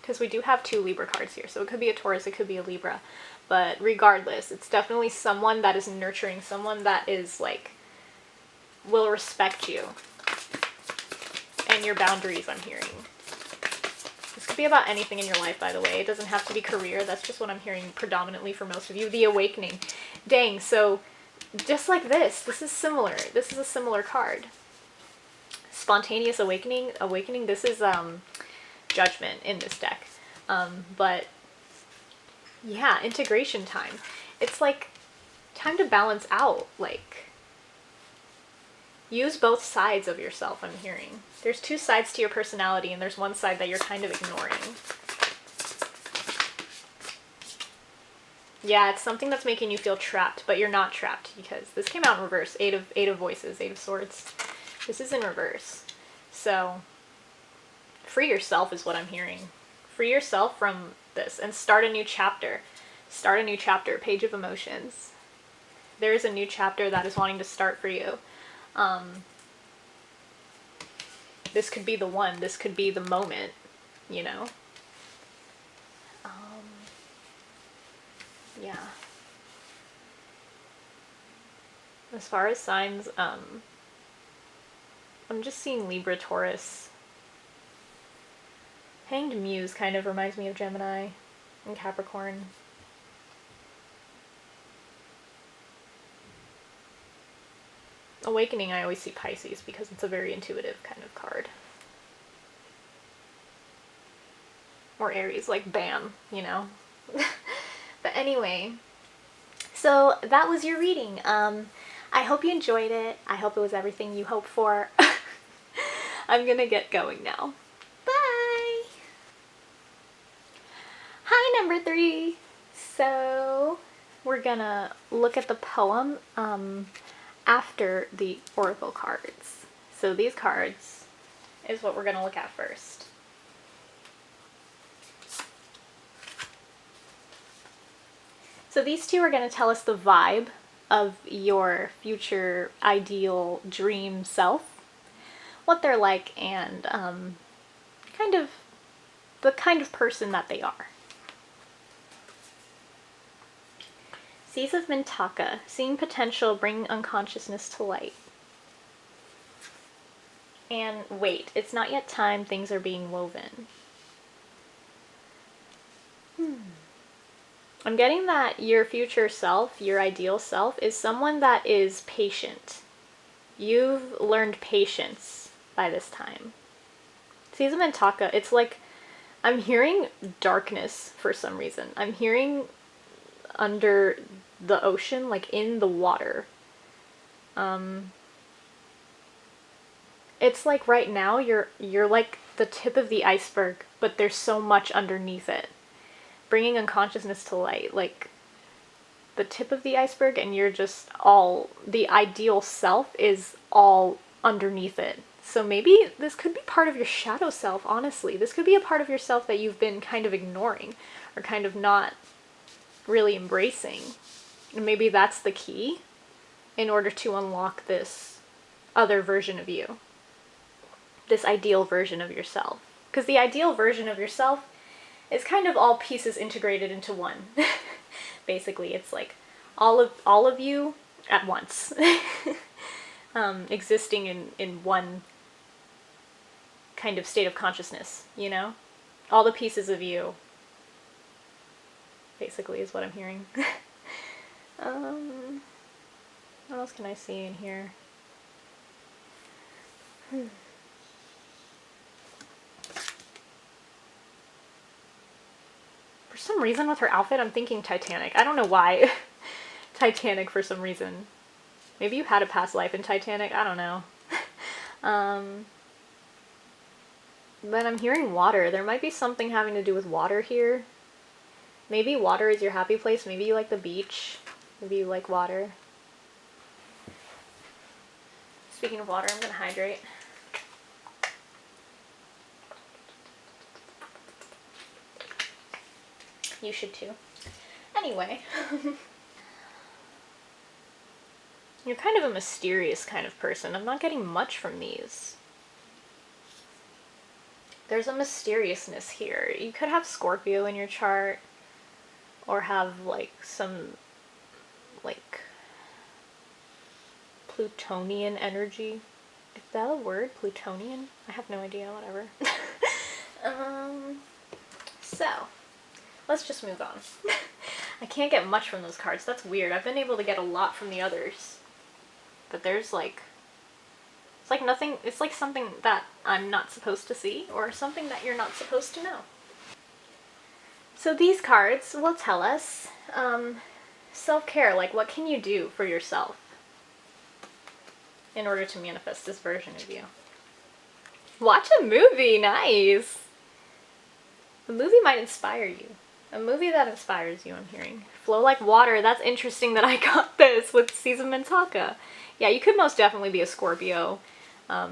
Because we do have 2 Libra cards here. So it could be a Taurus, it could be a Libra. But regardless, it's definitely someone that is nurturing, someone that is like, will respect you. And your boundaries, I'm hearing. This could be about anything in your life, by the way. It doesn't have to be career. That's just what I'm hearing predominantly for most of you. The Awakening. Dang, so just like this is similar. This is a similar card. Spontaneous Awakening. Awakening, this is Judgment in this deck. But yeah, integration time. It's like time to balance out. Like, use both sides of yourself, I'm hearing. There's 2 sides to your personality and there's one side that you're kind of ignoring. Yeah, it's something that's making you feel trapped, but you're not trapped because this came out in reverse. 8 of Voices, 8 of Swords. This is in reverse. So free yourself is what I'm hearing. Free yourself from this and start a new chapter. Start a new chapter. Page of Emotions. There is a new chapter that is wanting to start for you. This could be the one. This could be the moment, you know. Yeah. As far as signs, I'm just seeing Libra, Taurus. Hanged Muse kind of reminds me of Gemini and Capricorn. Awakening, I always see Pisces because it's a very intuitive kind of card. Or Aries, like bam, you know? But anyway, so that was your reading. I hope you enjoyed it. I hope it was everything you hoped for. I'm gonna get going now. Bye! Hi, number 3! So, we're gonna look at the poem after the oracle cards. So these cards is what we're gonna look at first. So these two are going to tell us the vibe of your future ideal dream self, what they're like, and kind of the kind of person that they are. Seas of Mintaka, seeing potential, bring unconsciousness to light. And wait, it's not yet time, things are being woven. I'm getting that your future self, your ideal self, is someone that is patient. You've learned patience by this time. Seas of Mintaka, it's like I'm hearing darkness for some reason. I'm hearing under the ocean, like in the water. It's like right now you're like the tip of the iceberg, but there's so much underneath it. Bringing unconsciousness to light, like the tip of the iceberg, and you're just all, the ideal self is all underneath it. So maybe this could be part of your shadow self, honestly. This could be a part of yourself that you've been kind of ignoring or kind of not really embracing. And maybe that's the key in order to unlock this other version of you. This ideal version of yourself. Because the ideal version of yourself is kind of all pieces integrated into one. Basically, it's like all of you at once. Existing in one kind of state of consciousness, you know? All the pieces of you, basically, is what I'm hearing. What else can I see in here? For some reason with her outfit, I'm thinking Titanic. I don't know why. Titanic for some reason. Maybe you had a past life in Titanic. I don't know. But I'm hearing water. There might be something having to do with water here. Maybe water is your happy place. Maybe you like the beach. Maybe you like water. Speaking of water, I'm gonna hydrate. You should too. Anyway. You're kind of a mysterious kind of person. I'm not getting much from these. There's a mysteriousness here. You could have Scorpio in your chart, or have like some like Plutonian energy. Is that a word? Plutonian? I have no idea, whatever. So let's just move on. I can't get much from those cards. That's weird. I've been able to get a lot from the others. But there's like, it's like nothing, it's like something that I'm not supposed to see, or something that you're not supposed to know. So these cards will tell us self-care, like what can you do for yourself in order to manifest this version of you. Watch a movie, nice! A movie might inspire you. A movie that inspires you, I'm hearing. Flow like water, that's interesting that I got this with Seas of Mintaka. Yeah, you could most definitely be a Scorpio,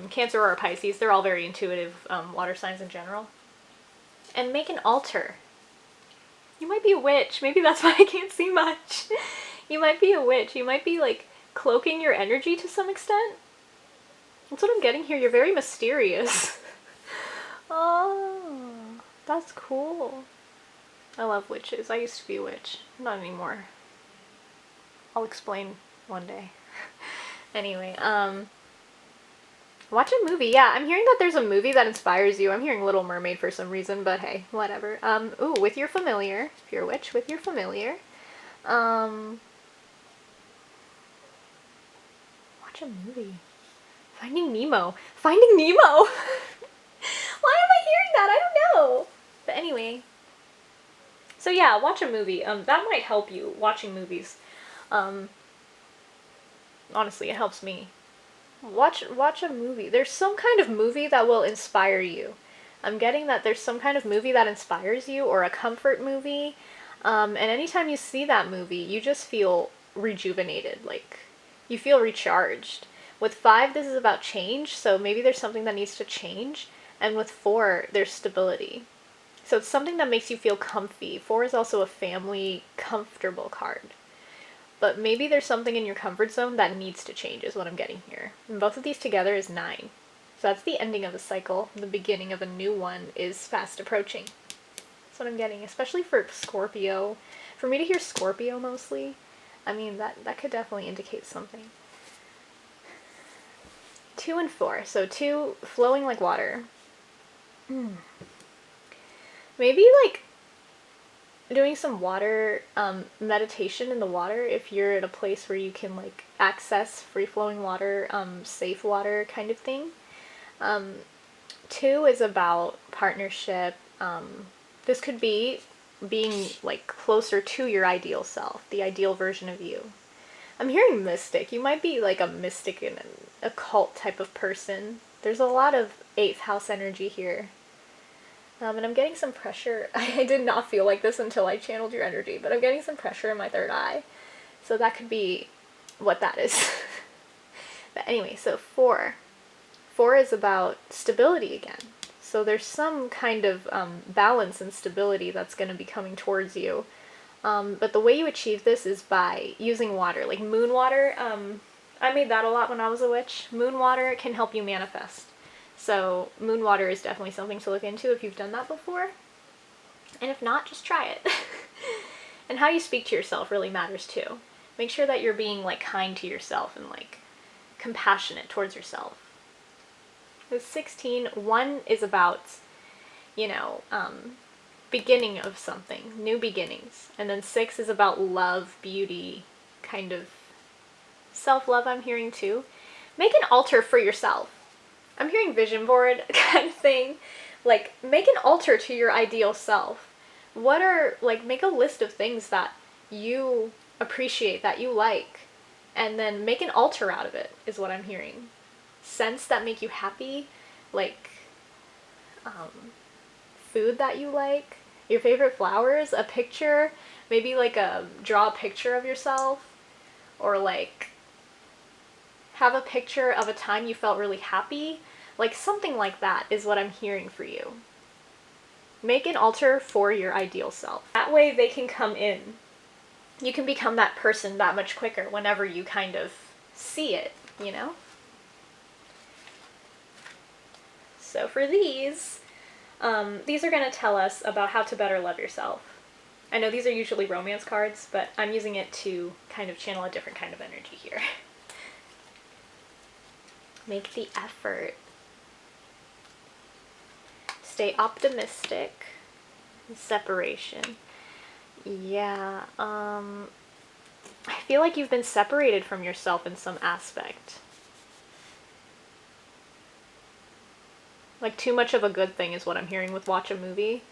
Cancer, or a Pisces. They're all very intuitive water signs in general. And make an altar. You might be a witch. Maybe that's why I can't see much. You might be a witch. You might be like cloaking your energy to some extent. That's what I'm getting here. You're very mysterious. Oh, that's cool. I love witches. I used to be a witch. Not anymore. I'll explain one day. Anyway, watch a movie. Yeah, I'm hearing that there's a movie that inspires you. I'm hearing Little Mermaid for some reason, but hey, whatever. Ooh, with your familiar. If you're a witch, with your familiar. Watch a movie. Finding Nemo. Finding Nemo! Why am I hearing that? I don't know. But anyway. So yeah, watch a movie. That might help you, watching movies. Honestly, it helps me. Watch a movie. There's some kind of movie that will inspire you. I'm getting that there's some kind of movie that inspires you, or a comfort movie. And anytime you see that movie, you just feel rejuvenated. Like, you feel recharged. With 5, this is about change, so maybe there's something that needs to change. And with 4, there's stability. So it's something that makes you feel comfy. 4 is also a family comfortable card. But maybe there's something in your comfort zone that needs to change, is what I'm getting here. And both of these together is 9. So that's the ending of the cycle. The beginning of a new one is fast approaching. That's what I'm getting, especially for Scorpio. For me to hear Scorpio mostly, I mean, that could definitely indicate something. 2 and 4. So 2, flowing like water. Maybe like doing some water meditation in the water if you're at a place where you can like access free-flowing water, safe water kind of thing. 2 is about partnership. This could be being like closer to your ideal self, the ideal version of you. I'm hearing mystic. You might be like a mystic and an occult type of person. There's a lot of 8th house energy here. And I'm getting some pressure. I did not feel like this until I channeled your energy, but I'm getting some pressure in my 3rd eye. So that could be what that is. But anyway, so 4. 4 is about stability again. So there's some kind of balance and stability that's going to be coming towards you. But the way you achieve this is by using water, like moon water. I made that a lot when I was a witch. Moon water can help you manifest. So moon water is definitely something to look into if you've done that before. And if not, just try it. And how you speak to yourself really matters too. Make sure that you're being like kind to yourself and like compassionate towards yourself. With 16, 1 is about, you know, beginning of something, new beginnings. And then 6 is about love, beauty, kind of self-love I'm hearing too. Make an altar for yourself. I'm hearing vision board kind of thing. Like, make an altar to your ideal self. Make a list of things that you appreciate, that you like, and then make an altar out of it, is what I'm hearing. Scents that make you happy, like, food that you like, your favorite flowers, a picture, maybe like draw a picture of yourself, or like, have a picture of a time you felt really happy. Like something like that is what I'm hearing for you. Make an altar for your ideal self. That way they can come in. You can become that person that much quicker whenever you kind of see it, you know? So for these are going to tell us about how to better love yourself. I know these are usually romance cards, but I'm using it to kind of channel a different kind of energy here. Make the effort. Stay optimistic. Separation. Yeah, I feel like you've been separated from yourself in some aspect. Like too much of a good thing is what I'm hearing with watch a movie.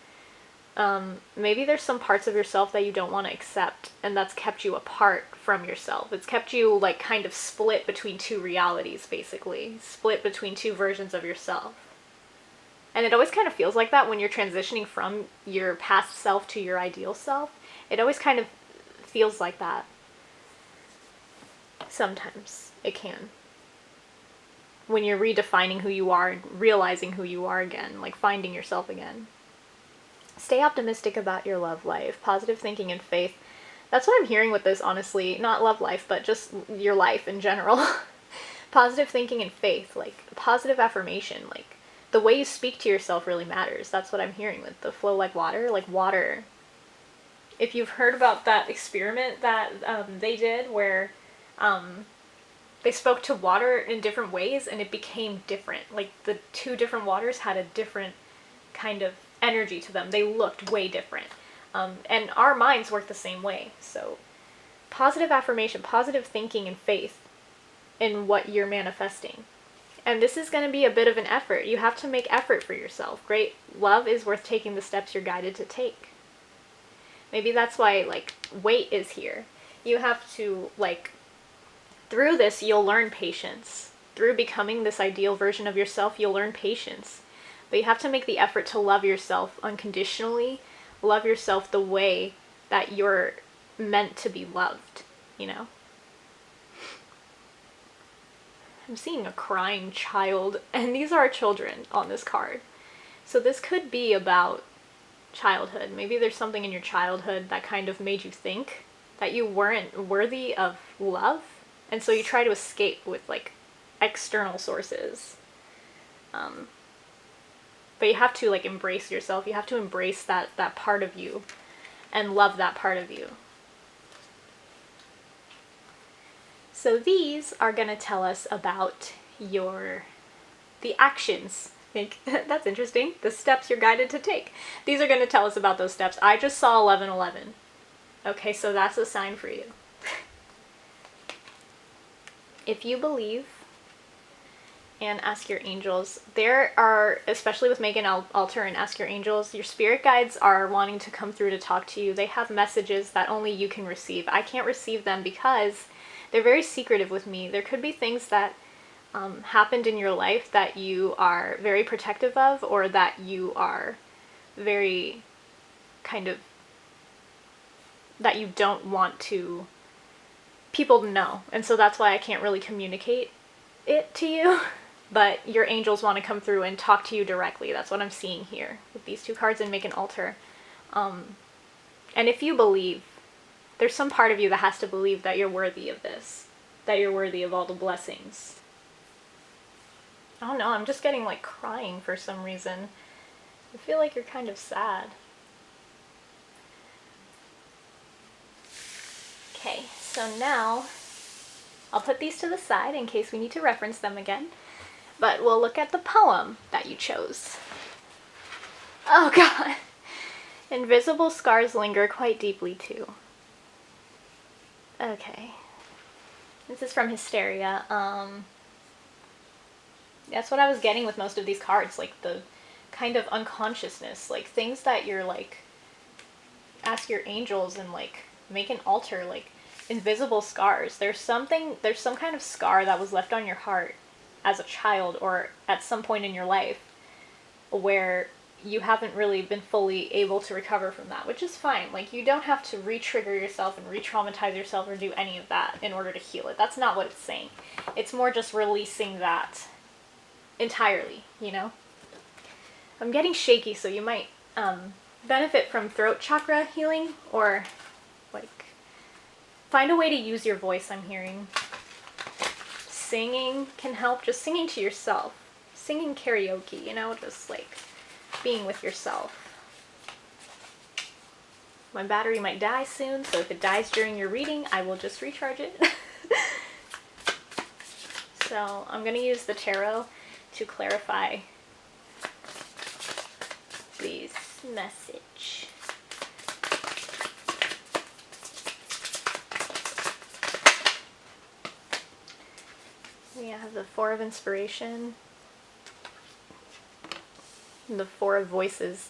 Maybe there's some parts of yourself that you don't want to accept, and that's kept you apart from yourself. It's kept you like kind of split between 2 realities, basically. Split between 2 versions of yourself. And it always kind of feels like that when you're transitioning from your past self to your ideal self. It always kind of feels like that. Sometimes it can. When you're redefining who you are and realizing who you are again, like finding yourself again. Stay optimistic about your love life. Positive thinking and faith. That's what I'm hearing with this, honestly. Not love life, but just your life in general. Positive thinking and faith, like positive affirmation, like the way you speak to yourself really matters. That's what I'm hearing with the flow like water. Like water if you've heard about that experiment that they did where they spoke to water in different ways and it became different. Like the two different waters had a different kind of energy to them. They looked way different. And our minds work the same way. So positive affirmation, positive thinking, and faith in what you're manifesting. And this is going to be a bit of an effort. You have to make effort for yourself. Great love is worth taking the steps you're guided to take. Maybe that's why, like, weight is here. You have to, like, through this, you'll learn patience. Through becoming this ideal version of yourself, you'll learn patience. But you have to make the effort to love yourself unconditionally, love yourself the way that you're meant to be loved, you know? I'm seeing a crying child, and these are children on this card. So this could be about childhood. Maybe there's something in your childhood that kind of made you think that you weren't worthy of love, and so you try to escape with, like, external sources. But you have to, like, embrace yourself. You have to embrace that part of you and love that part of you. So these are going to tell us about the actions. I think that's interesting. The steps you're guided to take. These are going to tell us about those steps. I just saw 1111. Okay, so that's a sign for you. If you believe and ask your angels, there are, especially with make an altar and ask your angels, your spirit guides are wanting to come through to talk to you. They have messages that only you can receive. I can't receive them because they're very secretive with me. There could be things that happened in your life that you are very protective of, or that you are very kind of, that you don't want people to know. And so that's why I can't really communicate it to you. But your angels want to come through and talk to you directly. That's what I'm seeing here with these two cards and make an altar. And if you believe, there's some part of you that has to believe that you're worthy of this, that you're worthy of all the blessings. I don't know, I'm just getting, like, crying for some reason. I feel like you're kind of sad. Okay, so now I'll put these to the side in case we need to reference them again. But we'll look at the poem that you chose. Oh god. Invisible scars linger quite deeply too. Okay. This is from Hysteria. That's what I was getting with most of these cards, like the kind of unconsciousness, like things that you're, like, ask your angels and, like, make an altar, like invisible scars. There's some kind of scar that was left on your heart as a child or at some point in your life where you haven't really been fully able to recover from that, which is fine. Like, you don't have to re-trigger yourself and re-traumatize yourself or do any of that in order to heal it. That's not what it's saying. It's more just releasing that entirely, you know? I'm getting shaky, so you might benefit from throat chakra healing, or, like, find a way to use your voice, I'm hearing. Singing can help, just singing to yourself. Singing karaoke, you know, just, like, being with yourself. My battery might die soon, so if it dies during your reading, I will just recharge it. So I'm going to use the tarot to clarify this message. We have the Four of Inspiration, and the Four of Voices.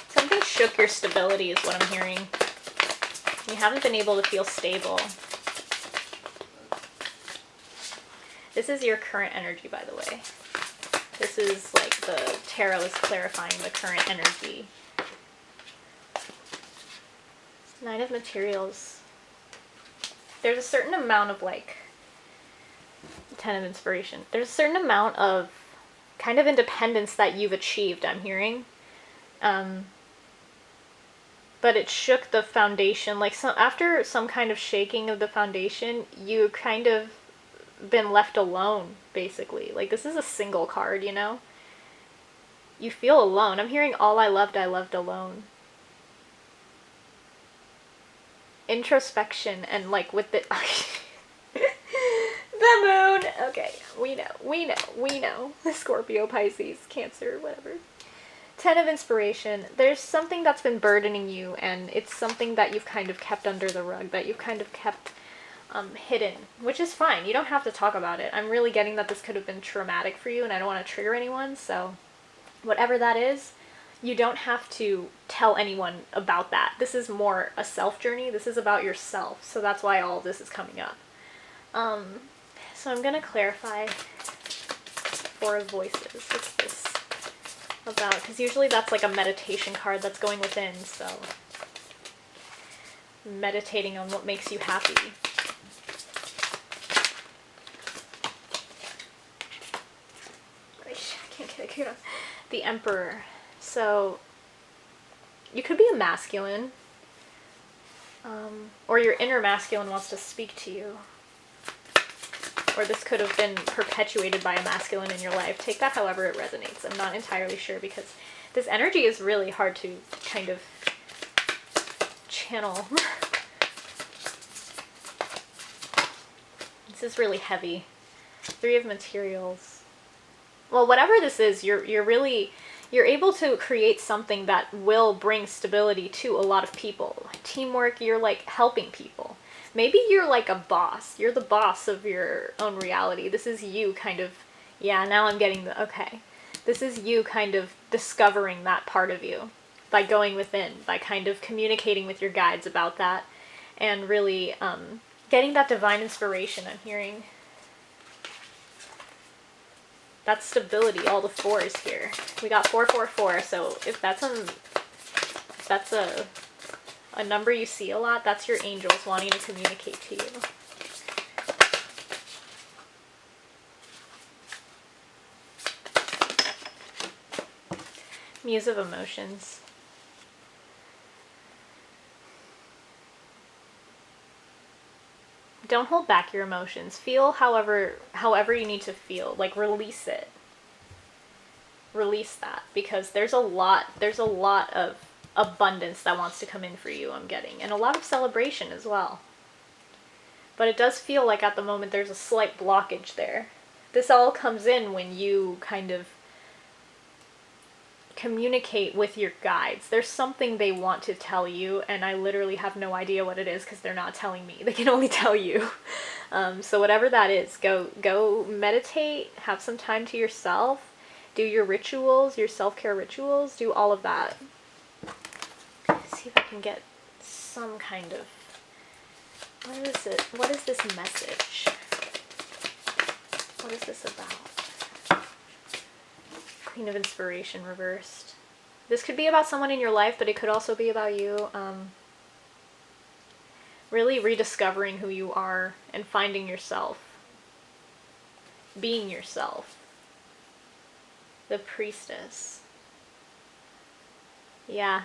Something shook your stability is what I'm hearing. You haven't been able to feel stable. This is your current energy, by the way. This is, like, the tarot is clarifying the current energy. Nine of Materials. There's a certain amount of, like, Ten of Inspiration. There's a certain amount of kind of independence that you've achieved, I'm hearing. But it shook the foundation. Like, after some kind of shaking of the foundation, you kind of been left alone, basically. Like, this is a single card, you know? you feel alone. I'm hearing all I loved alone. Introspection and like with the the moon. Okay, we know. Scorpio, Pisces, Cancer, whatever. 10 of inspiration. There's something that's been burdening you, and it's something that you've kind of kept under the rug, that you've kind of kept hidden, which is fine. You don't have to talk about it. I'm really getting that this could have been traumatic for you, and I don't want to trigger anyone, so whatever that is, you don't have to tell anyone about that. This is more a self journey. This is about yourself, so that's why all of this is coming up. So I'm gonna clarify 4 of Voices. What's this about? Because usually that's like a meditation card that's going within, so meditating on what makes you happy. I can't get it. The Emperor. So you could be a masculine, or your inner masculine wants to speak to you. Or this could have been perpetuated by a masculine in your life. Take that however it resonates. I'm not entirely sure because this energy is really hard to kind of channel. This is really heavy. 3 of Materials. Well, whatever this is, you're able to create something that will bring stability to a lot of people. Teamwork, you're like helping people. Maybe you're like a boss. You're the boss of your own reality. This is you kind of, yeah, now I'm getting the, okay. This is you kind of discovering that part of you by going within, by kind of communicating with your guides about that, and really getting that divine inspiration. I'm hearing that stability, all the 4s here. We got 444, so if that's a number you see a lot, that's your angels wanting to communicate to you. Muse of Emotions. Don't hold back your emotions. Feel however you need to feel. Like, release it. Release that, because there's a lot of abundance that wants to come in for you, I'm getting, and a lot of celebration as well. But it does feel like at the moment there's a slight blockage there. This all comes in when you kind of communicate with your guides. There's something they want to tell you, and I literally have no idea what it is because they're not telling me. They can only tell you. So whatever that is, go meditate, have some time to yourself, do your rituals, your self-care rituals, do all of that. See if I can get some kind of, what is it? What is this message? What is this about? Queen of Inspiration reversed. This could be about someone in your life, but it could also be about you. Really rediscovering who you are and finding yourself. Being yourself. The Priestess. Yeah.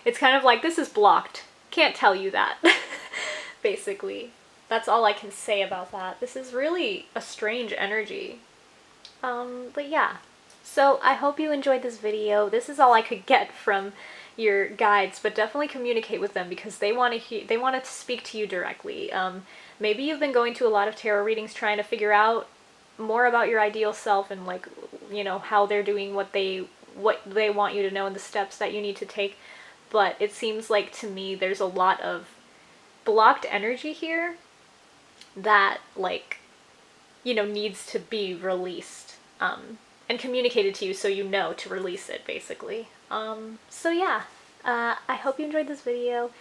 It's kind of like, this is blocked. Can't tell you that. Basically. That's all I can say about that. This is really a strange energy. But yeah. So I hope you enjoyed this video. This is all I could get from your guides, but definitely communicate with them because they want to speak to you directly. Maybe you've been going to a lot of tarot readings trying to figure out more about your ideal self and, like, you know, how they're doing what they want you to know and the steps that you need to take. But it seems like to me there's a lot of blocked energy here that, like, you know, needs to be released and communicated to you so you know to release it, basically. So yeah, I hope you enjoyed this video,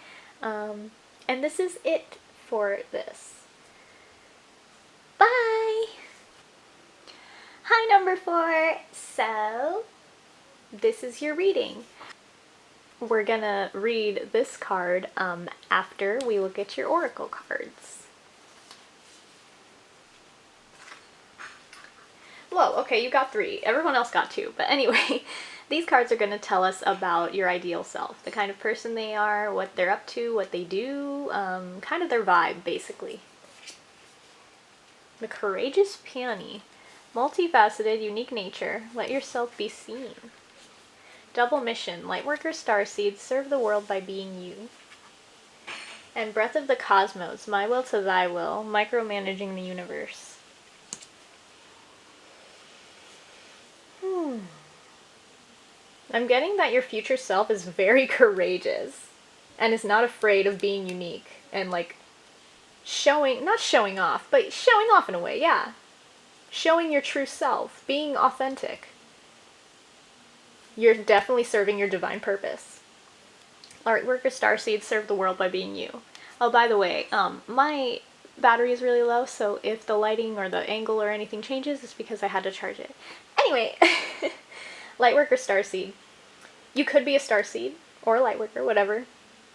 and this is it for this. Bye! Hi, number 4. So, this is your reading. We're gonna read this card after we look at your oracle cards. Whoa, okay, you got 3. Everyone else got 2. But anyway, these cards are going to tell us about your ideal self, the kind of person they are, what they're up to, what they do, kind of their vibe, basically. The Courageous Peony. Multifaceted, unique nature. Let yourself be seen. Double mission. Lightworker starseed, serve the world by being you. And breath of the cosmos. My will to thy will. Micromanaging the universe. I'm getting that your future self is very courageous and is not afraid of being unique and like not showing off, but showing off in a way, yeah. Showing your true self, being authentic. You're definitely serving your divine purpose. Lightworker starseed, serve the world by being you. Oh, by the way, my battery is really low, so if the lighting or the angle or anything changes, it's because I had to charge it. Anyway, Lightworker starseed. You could be a starseed or a lightworker, whatever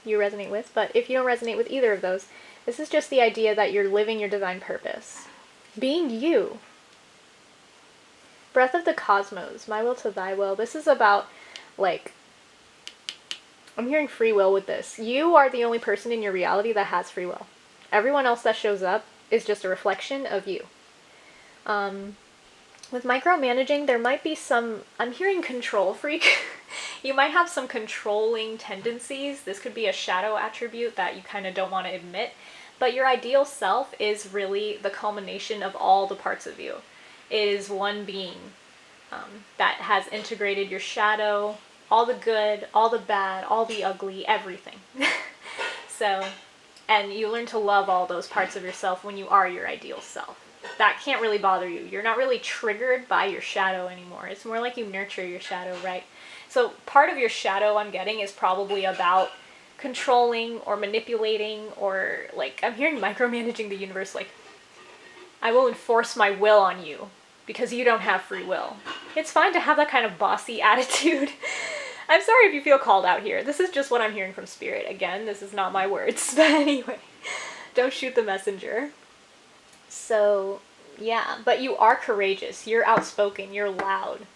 you resonate with, but if you don't resonate with either of those, this is just the idea that you're living your divine purpose. Being you. Breath of the cosmos. My will to thy will. This is about, like, I'm hearing free will with this. You are the only person in your reality that has free will. Everyone else that shows up is just a reflection of you. With micromanaging, there might be some, I'm hearing control freak. You might have some controlling tendencies. This could be a shadow attribute that you kind of don't want to admit. But your ideal self is really the culmination of all the parts of you. It is one being that has integrated your shadow, all the good, all the bad, all the ugly, everything. So, and you learn to love all those parts of yourself when you are your ideal self. That can't really bother you. You're not really triggered by your shadow anymore. It's more like you nurture your shadow, right? So part of your shadow I'm getting is probably about controlling or manipulating or like, I'm hearing micromanaging the universe, like, I will enforce my will on you because you don't have free will. It's fine to have that kind of bossy attitude. I'm sorry if you feel called out here. This is just what I'm hearing from spirit. Again, this is not my words, but anyway, don't shoot the messenger. So, yeah, but you are courageous. You're outspoken. You're loud.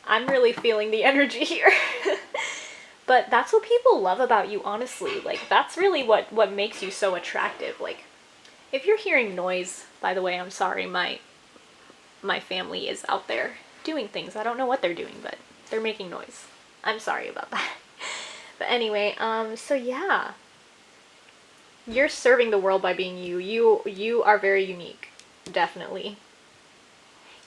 I'm really feeling the energy here. But that's what people love about you, honestly. Like, that's really what makes you so attractive. Like, if you're hearing noise, by the way, I'm sorry, my family is out there doing things. I don't know what they're doing, but they're making noise. I'm sorry about that. But anyway, so yeah. You're serving the world by being you. You are very unique. Definitely.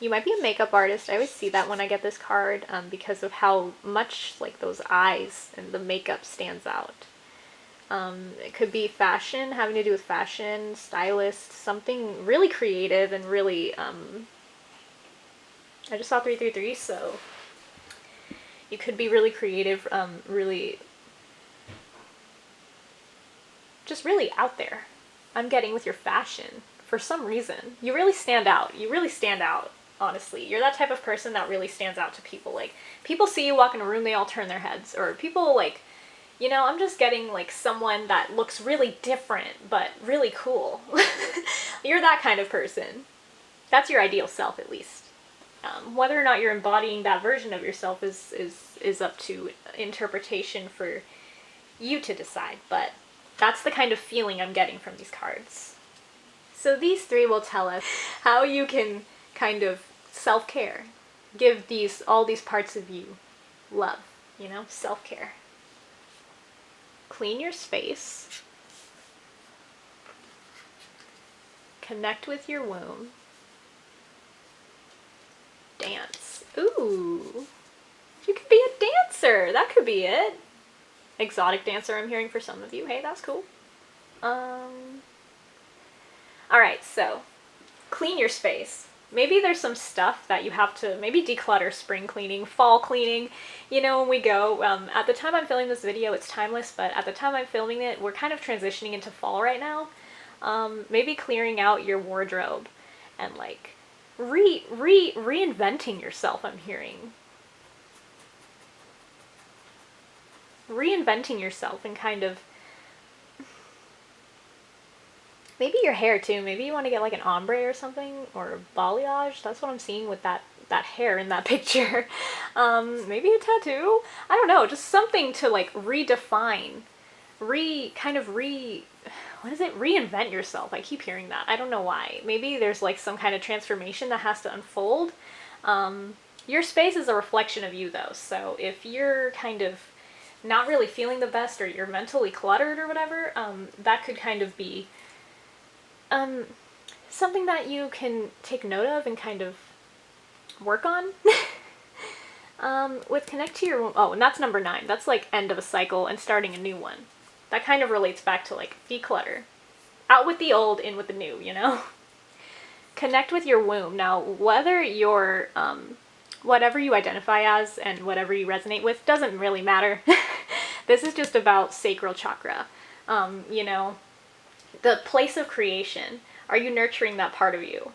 You might be a makeup artist. I always see that when I get this card because of how much like those eyes and the makeup stands out. It could be fashion, having to do with fashion, stylist, something really creative and really, I just saw 333, so you could be really creative, really, just really out there. I'm getting with your fashion. For some reason, you really stand out. You really stand out, honestly. You're that type of person that really stands out to people. Like, people see you walk in a room, they all turn their heads. Or people, like, you know, I'm just getting, like, someone that looks really different, but really cool. You're that kind of person. That's your ideal self, at least. Whether or not you're embodying that version of yourself is up to interpretation for you to decide. But that's the kind of feeling I'm getting from these cards. So these three will tell us how you can kind of self-care. Give all these parts of you love, you know, self-care. Clean your space. Connect with your womb. Dance. Ooh. You could be a dancer. That could be it. Exotic dancer I'm hearing for some of you. Hey, that's cool. Alright, so clean your space. Maybe there's some stuff that you have to maybe declutter, spring cleaning, fall cleaning. You know, when we go, at the time I'm filming this video, it's timeless, but at the time I'm filming it, we're kind of transitioning into fall right now. Maybe clearing out your wardrobe and like reinventing yourself, I'm hearing. Reinventing yourself and kind of, maybe your hair too. Maybe you want to get like an ombre or something, or balayage. That's what I'm seeing with that hair in that picture. Maybe a tattoo. I don't know. Just something to like redefine, reinvent yourself. I keep hearing that. I don't know why. Maybe there's like some kind of transformation that has to unfold. Your space is a reflection of you, though, so if you're kind of not really feeling the best or you're mentally cluttered or whatever, that could kind of be something that you can take note of and kind of work on. With connect to your, oh, and that's number 9. That's like end of a cycle and starting a new one. That kind of relates back to like declutter. Out with the old, in with the new, you know? Connect with your womb. Now, whether you're, whatever you identify as and whatever you resonate with doesn't really matter. This is just about sacral chakra. You know, the place of creation. Are you nurturing that part of you?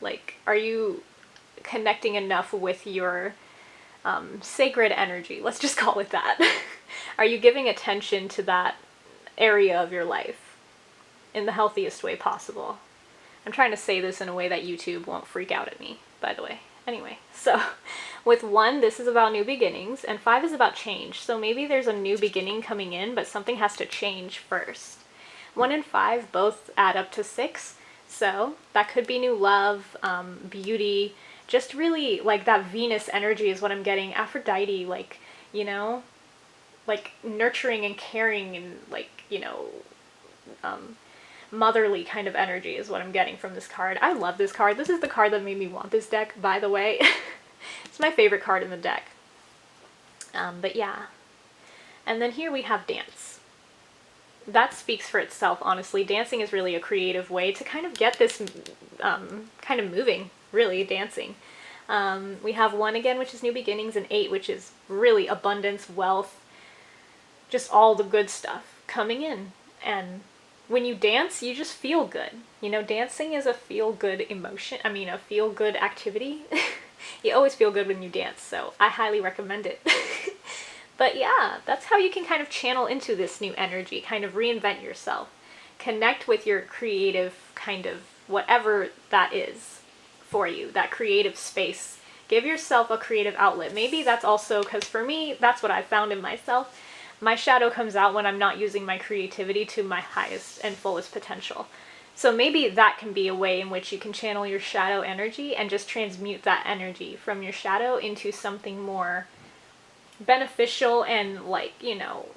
Like, are you connecting enough with your sacred energy? Let's just call it that. Are you giving attention to that area of your life in the healthiest way possible? I'm trying to say this in a way that YouTube won't freak out at me, by the way. Anyway, so with 1, this is about new beginnings, and 5 is about change. So maybe there's a new beginning coming in, but something has to change first. 1 and 5 both add up to 6, so that could be new love, beauty, just really like that Venus energy is what I'm getting. Aphrodite, like, you know, like nurturing and caring and like, you know, motherly kind of energy is what I'm getting from this card. I love this card. This is the card that made me want this deck, by the way. It's my favorite card in the deck. But yeah. And then here we have dance. That speaks for itself, honestly. Dancing is really a creative way to kind of get this kind of moving, really, dancing. We have 1 again, which is new beginnings, and 8, which is really abundance, wealth, just all the good stuff coming in. And when you dance, you just feel good. You know, dancing is a feel-good emotion. I mean, a feel-good activity. You always feel good when you dance, so I highly recommend it. But yeah, that's how you can kind of channel into this new energy, kind of reinvent yourself. Connect with your creative kind of whatever that is for you, that creative space. Give yourself a creative outlet. Maybe that's also, because for me, that's what I found in myself. My shadow comes out when I'm not using my creativity to my highest and fullest potential. So maybe that can be a way in which you can channel your shadow energy and just transmute that energy from your shadow into something more beneficial and, like, you know,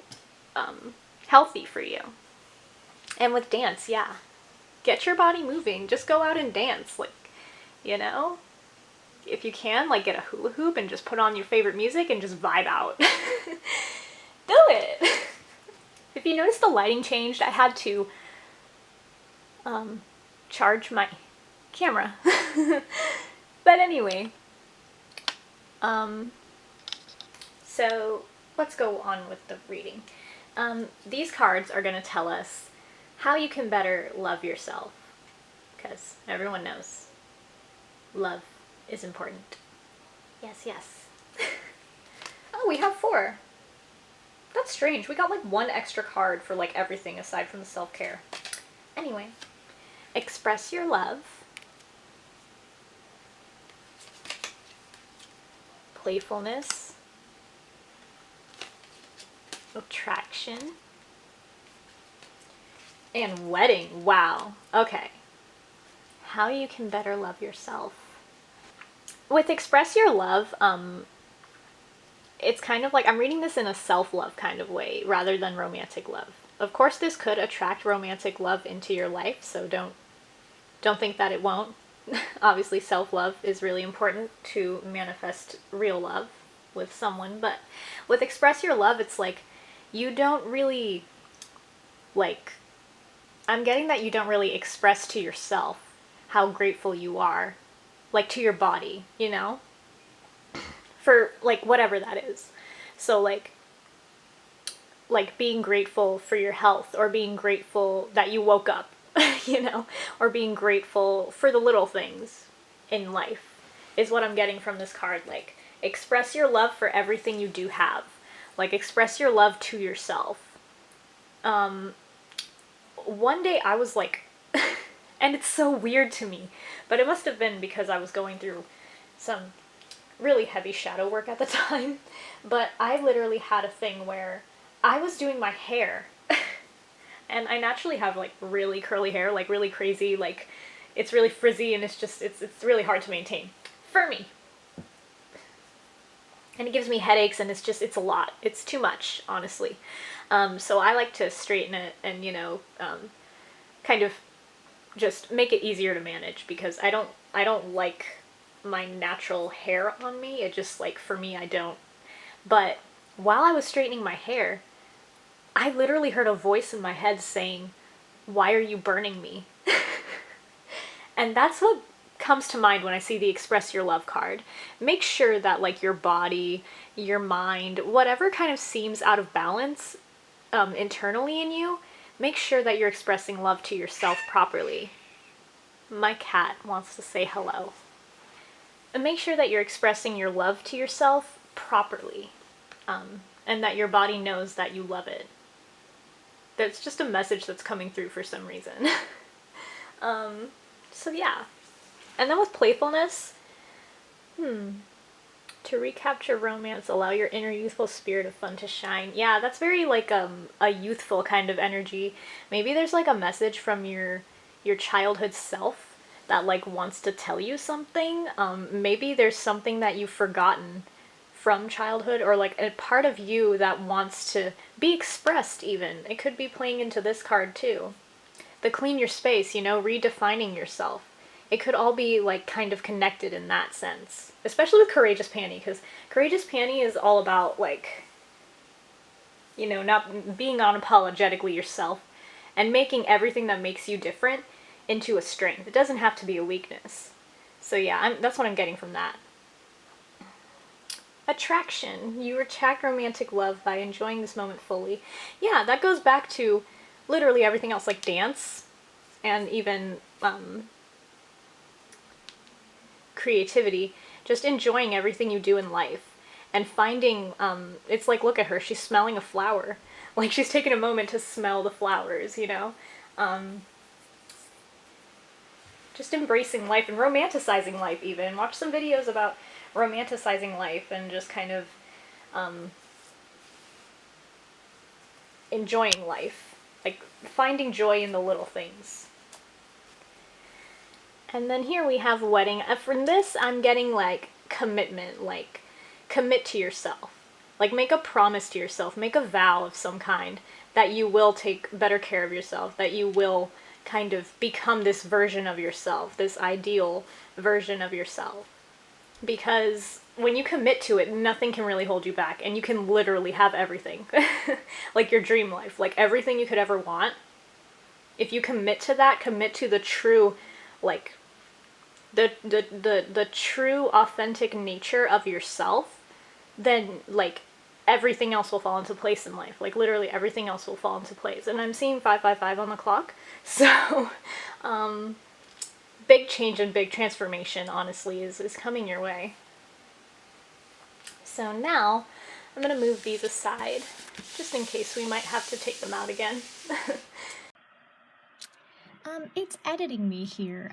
healthy for you. And with dance, yeah. Get your body moving. Just go out and dance. Like, you know? If you can, like, get a hula hoop and just put on your favorite music and just vibe out. Do it! If you notice the lighting changed, I had to charge my camera. But anyway, so let's go on with the reading. These cards are going to tell us how you can better love yourself, because everyone knows love is important. Yes, yes. Oh, we have 4. That's strange. We got like 1 extra card for like everything aside from the self-care. Anyway, express your love. Playfulness. Attraction. And wedding. Wow. Okay. How you can better love yourself. With express your love, it's kind of like, I'm reading this in a self-love kind of way rather than romantic love. Of course, this could attract romantic love into your life, so don't think that it won't. Obviously, self-love is really important to manifest real love with someone, but with express your love, it's like you don't really, like, I'm getting that you don't really express to yourself how grateful you are, like to your body, you know? For, like, whatever that is. So, like being grateful for your health, or being grateful that you woke up, you know, or being grateful for the little things in life is what I'm getting from this card. Like, express your love for everything you do have. Like, express your love to yourself. One day I was like, and it's so weird to me, but it must have been because I was going through some really heavy shadow work at the time, but I literally had a thing where I was doing my hair, and I naturally have like really curly hair, like really crazy, like it's really frizzy, and it's really hard to maintain for me. and it gives me headaches, and it's a lot. It's too much, honestly. So I like to straighten it and, kind of just make it easier to manage, because I don't like my natural hair on me. It just, like, for me, I don't. But while I was straightening my hair, I literally heard a voice in my head saying, "Why are you burning me?" And that's what comes to mind when I see the Express Your Love card. Make sure that, like, your body, your mind, whatever kind of seems out of balance internally in you, make sure that you're expressing love to yourself properly. My cat wants to say hello. And make sure that you're expressing your love to yourself properly, and that your body knows that you love it. That's just a message that's coming through for some reason. So yeah. And then with playfulness, to recapture romance, allow your inner youthful spirit of fun to shine. Yeah, that's very, like, a youthful kind of energy. Maybe there's, like, a message from your childhood self that, like, wants to tell you something. Maybe there's something that you've forgotten from childhood, or, like, a part of you that wants to be expressed even. It could be playing into this card too. The clean your space, redefining yourself. It could all be, like, kind of connected in that sense. Especially with Courageous Panty, because Courageous Panty is all about, like, not being unapologetically yourself and making everything that makes you different into a strength. It doesn't have to be a weakness. So yeah, that's what I'm getting from that. Attraction. You attract romantic love by enjoying this moment fully. Yeah, that goes back to literally everything else, like dance and even creativity. Just enjoying everything you do in life and finding, it's like, look at her, she's smelling a flower. Like, she's taking a moment to smell the flowers, just embracing life and romanticizing life even. Watch some videos about romanticizing life and just kind of enjoying life. Like, finding joy in the little things. And then here we have wedding. From this, I'm getting, like, commitment. Like, commit to yourself. Like, make a promise to yourself. Make a vow of some kind that you will take better care of yourself. That you will kind of become this version of yourself. This ideal version of yourself. Because when you commit to it, nothing can really hold you back. And you can literally have everything. Like your dream life. Like, everything you could ever want. If you commit to that, commit to the true, like, the true authentic nature of yourself, then, like, everything else will fall into place in life. Like, literally everything else will fall into place. And I'm seeing 555 on the clock. So, big change and big transformation, honestly, is coming your way. So now, I'm going to move these aside, just in case we might have to take them out again. It's editing me here.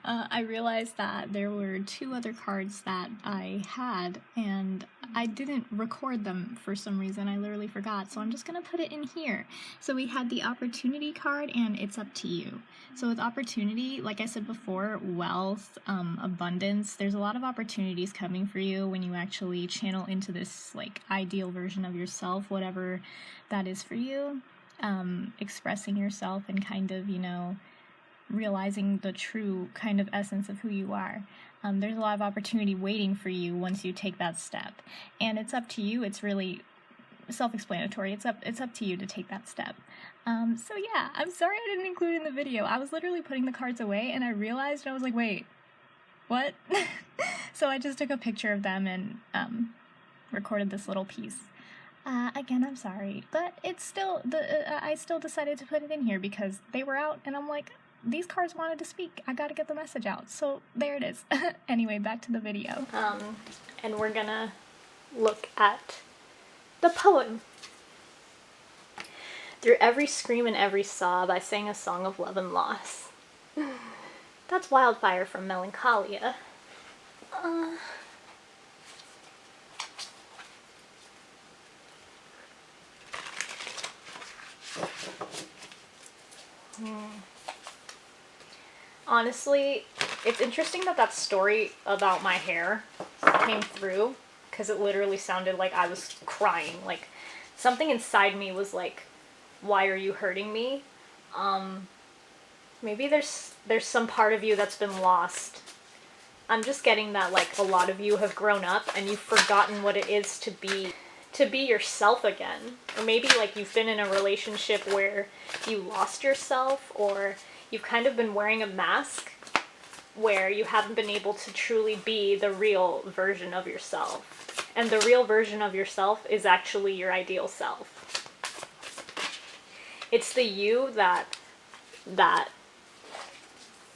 I realized that there were 2 other cards that I had, and I didn't record them for some reason. I literally forgot, so I'm just gonna put it in here. So we had the opportunity card, and it's up to you. So with opportunity, like I said before, wealth, abundance, there's a lot of opportunities coming for you when you actually channel into this, like, ideal version of yourself, whatever that is for you. Expressing yourself and kind of, realizing the true kind of essence of who you are. There's a lot of opportunity waiting for you once you take that step. And it's up to you. It's really self-explanatory. It's up to you to take that step. So yeah, I'm sorry I didn't include it in the video. I was literally putting the cards away and I realized, and I was like, wait, what? So I just took a picture of them and recorded this little piece. Again, I'm sorry, but it's still, I still decided to put it in here because they were out and I'm like, these cards wanted to speak. I gotta get the message out. So there it is. Anyway, back to the video. And we're gonna look at the poem. Through every scream and every sob, I sang a song of love and loss. That's Wildfire from Melancholia. Honestly, it's interesting that story about my hair came through, because it literally sounded like I was crying. Like, something inside me was like, why are you hurting me? Maybe there's some part of you that's been lost. I'm just getting that, like, a lot of you have grown up and you've forgotten what it is to be yourself again. Or maybe, like, you've been in a relationship where you lost yourself, or you've kind of been wearing a mask where you haven't been able to truly be the real version of yourself. And the real version of yourself is actually your ideal self. It's the you that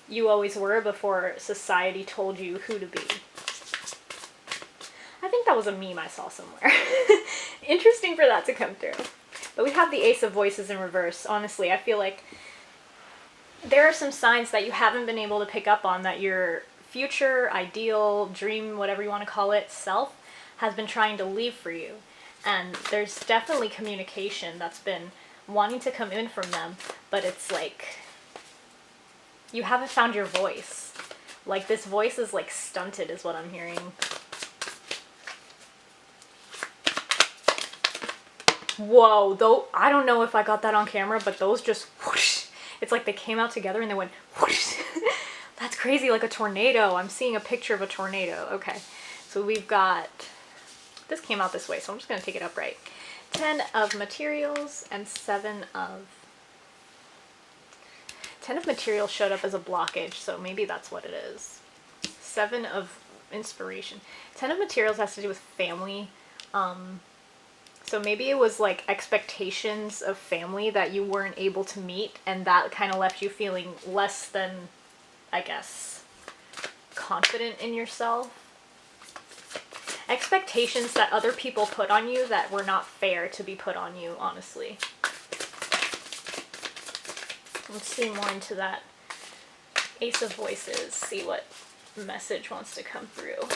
you always were before society told you who to be. I think that was a meme I saw somewhere. Interesting for that to come through. But we have the Ace of Voices in reverse. Honestly, I feel like there are some signs that you haven't been able to pick up on that your future, ideal, dream, whatever you want to call it, self has been trying to leave for you. And there's definitely communication that's been wanting to come in from them, but it's like you haven't found your voice. Like, this voice is like stunted is what I'm hearing. Whoa, though, I don't know if I got that on camera, but those just whoosh. It's like they came out together and they went whoosh. That's crazy, like a tornado. I'm seeing a picture of a tornado. Okay, so we've got, this came out this way, so I'm just gonna take it upright. 10 of materials and 7 of materials showed up as a blockage, so maybe that's what it is. 7 of inspiration. 10 of materials has to do with family. So maybe it was like expectations of family that you weren't able to meet, and that kind of left you feeling less than, I guess, confident in yourself. Expectations that other people put on you that were not fair to be put on you, honestly. Let's see more into that Ace of Voices, see what message wants to come through.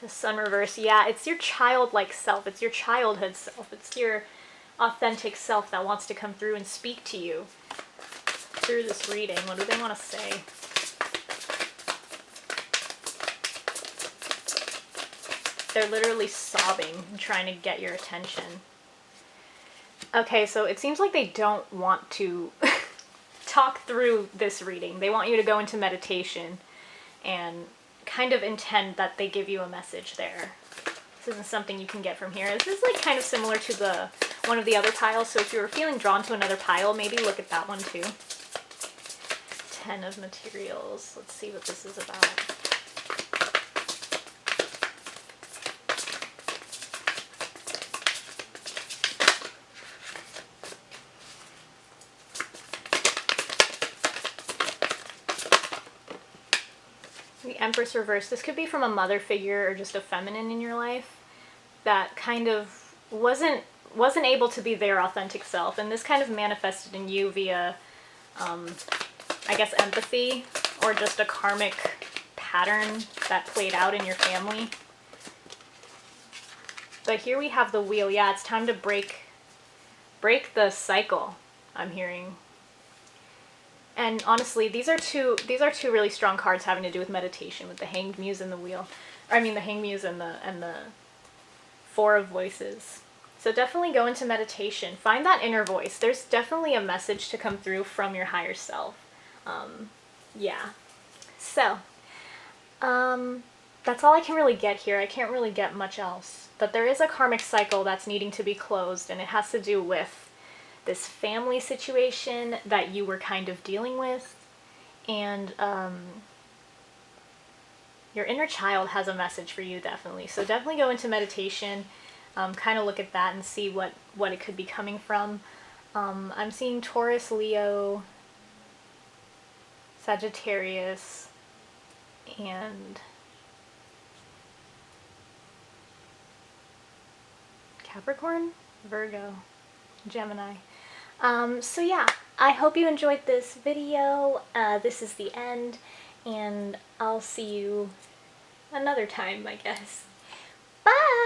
The Sun reverse, yeah, it's your childlike self, it's your childhood self, it's your authentic self that wants to come through and speak to you through this reading. What do they want to say? They're literally sobbing, trying to get your attention. Okay, so it seems like they don't want to talk through this reading. They want you to go into meditation and kind of intend that they give you a message there. This isn't something you can get from here. This is like kind of similar to one of the other piles, so if you were feeling drawn to another pile, maybe look at that one too. 10 of materials. Let's see what this is about. The Empress reverse. This could be from a mother figure or just a feminine in your life that kind of wasn't able to be their authentic self, and this kind of manifested in you via, I guess, empathy or just a karmic pattern that played out in your family. But here we have the Wheel. Yeah, it's time to break the cycle, I'm hearing. And honestly, these are two really strong cards having to do with meditation, with the Hanged Muse and the Wheel. Or, I mean, the Hanged Muse and the Four of Voices. So definitely go into meditation. Find that inner voice. There's definitely a message to come through from your higher self. Yeah. So, that's all I can really get here. I can't really get much else. But there is a karmic cycle that's needing to be closed, and it has to do with this family situation that you were kind of dealing with, and your inner child has a message for you, definitely. So definitely go into meditation, kind of look at that and see what it could be coming from. I'm seeing Taurus, Leo, Sagittarius, and Capricorn, Virgo, Gemini. So yeah, I hope you enjoyed this video. This is the end, and I'll see you another time, I guess. Bye!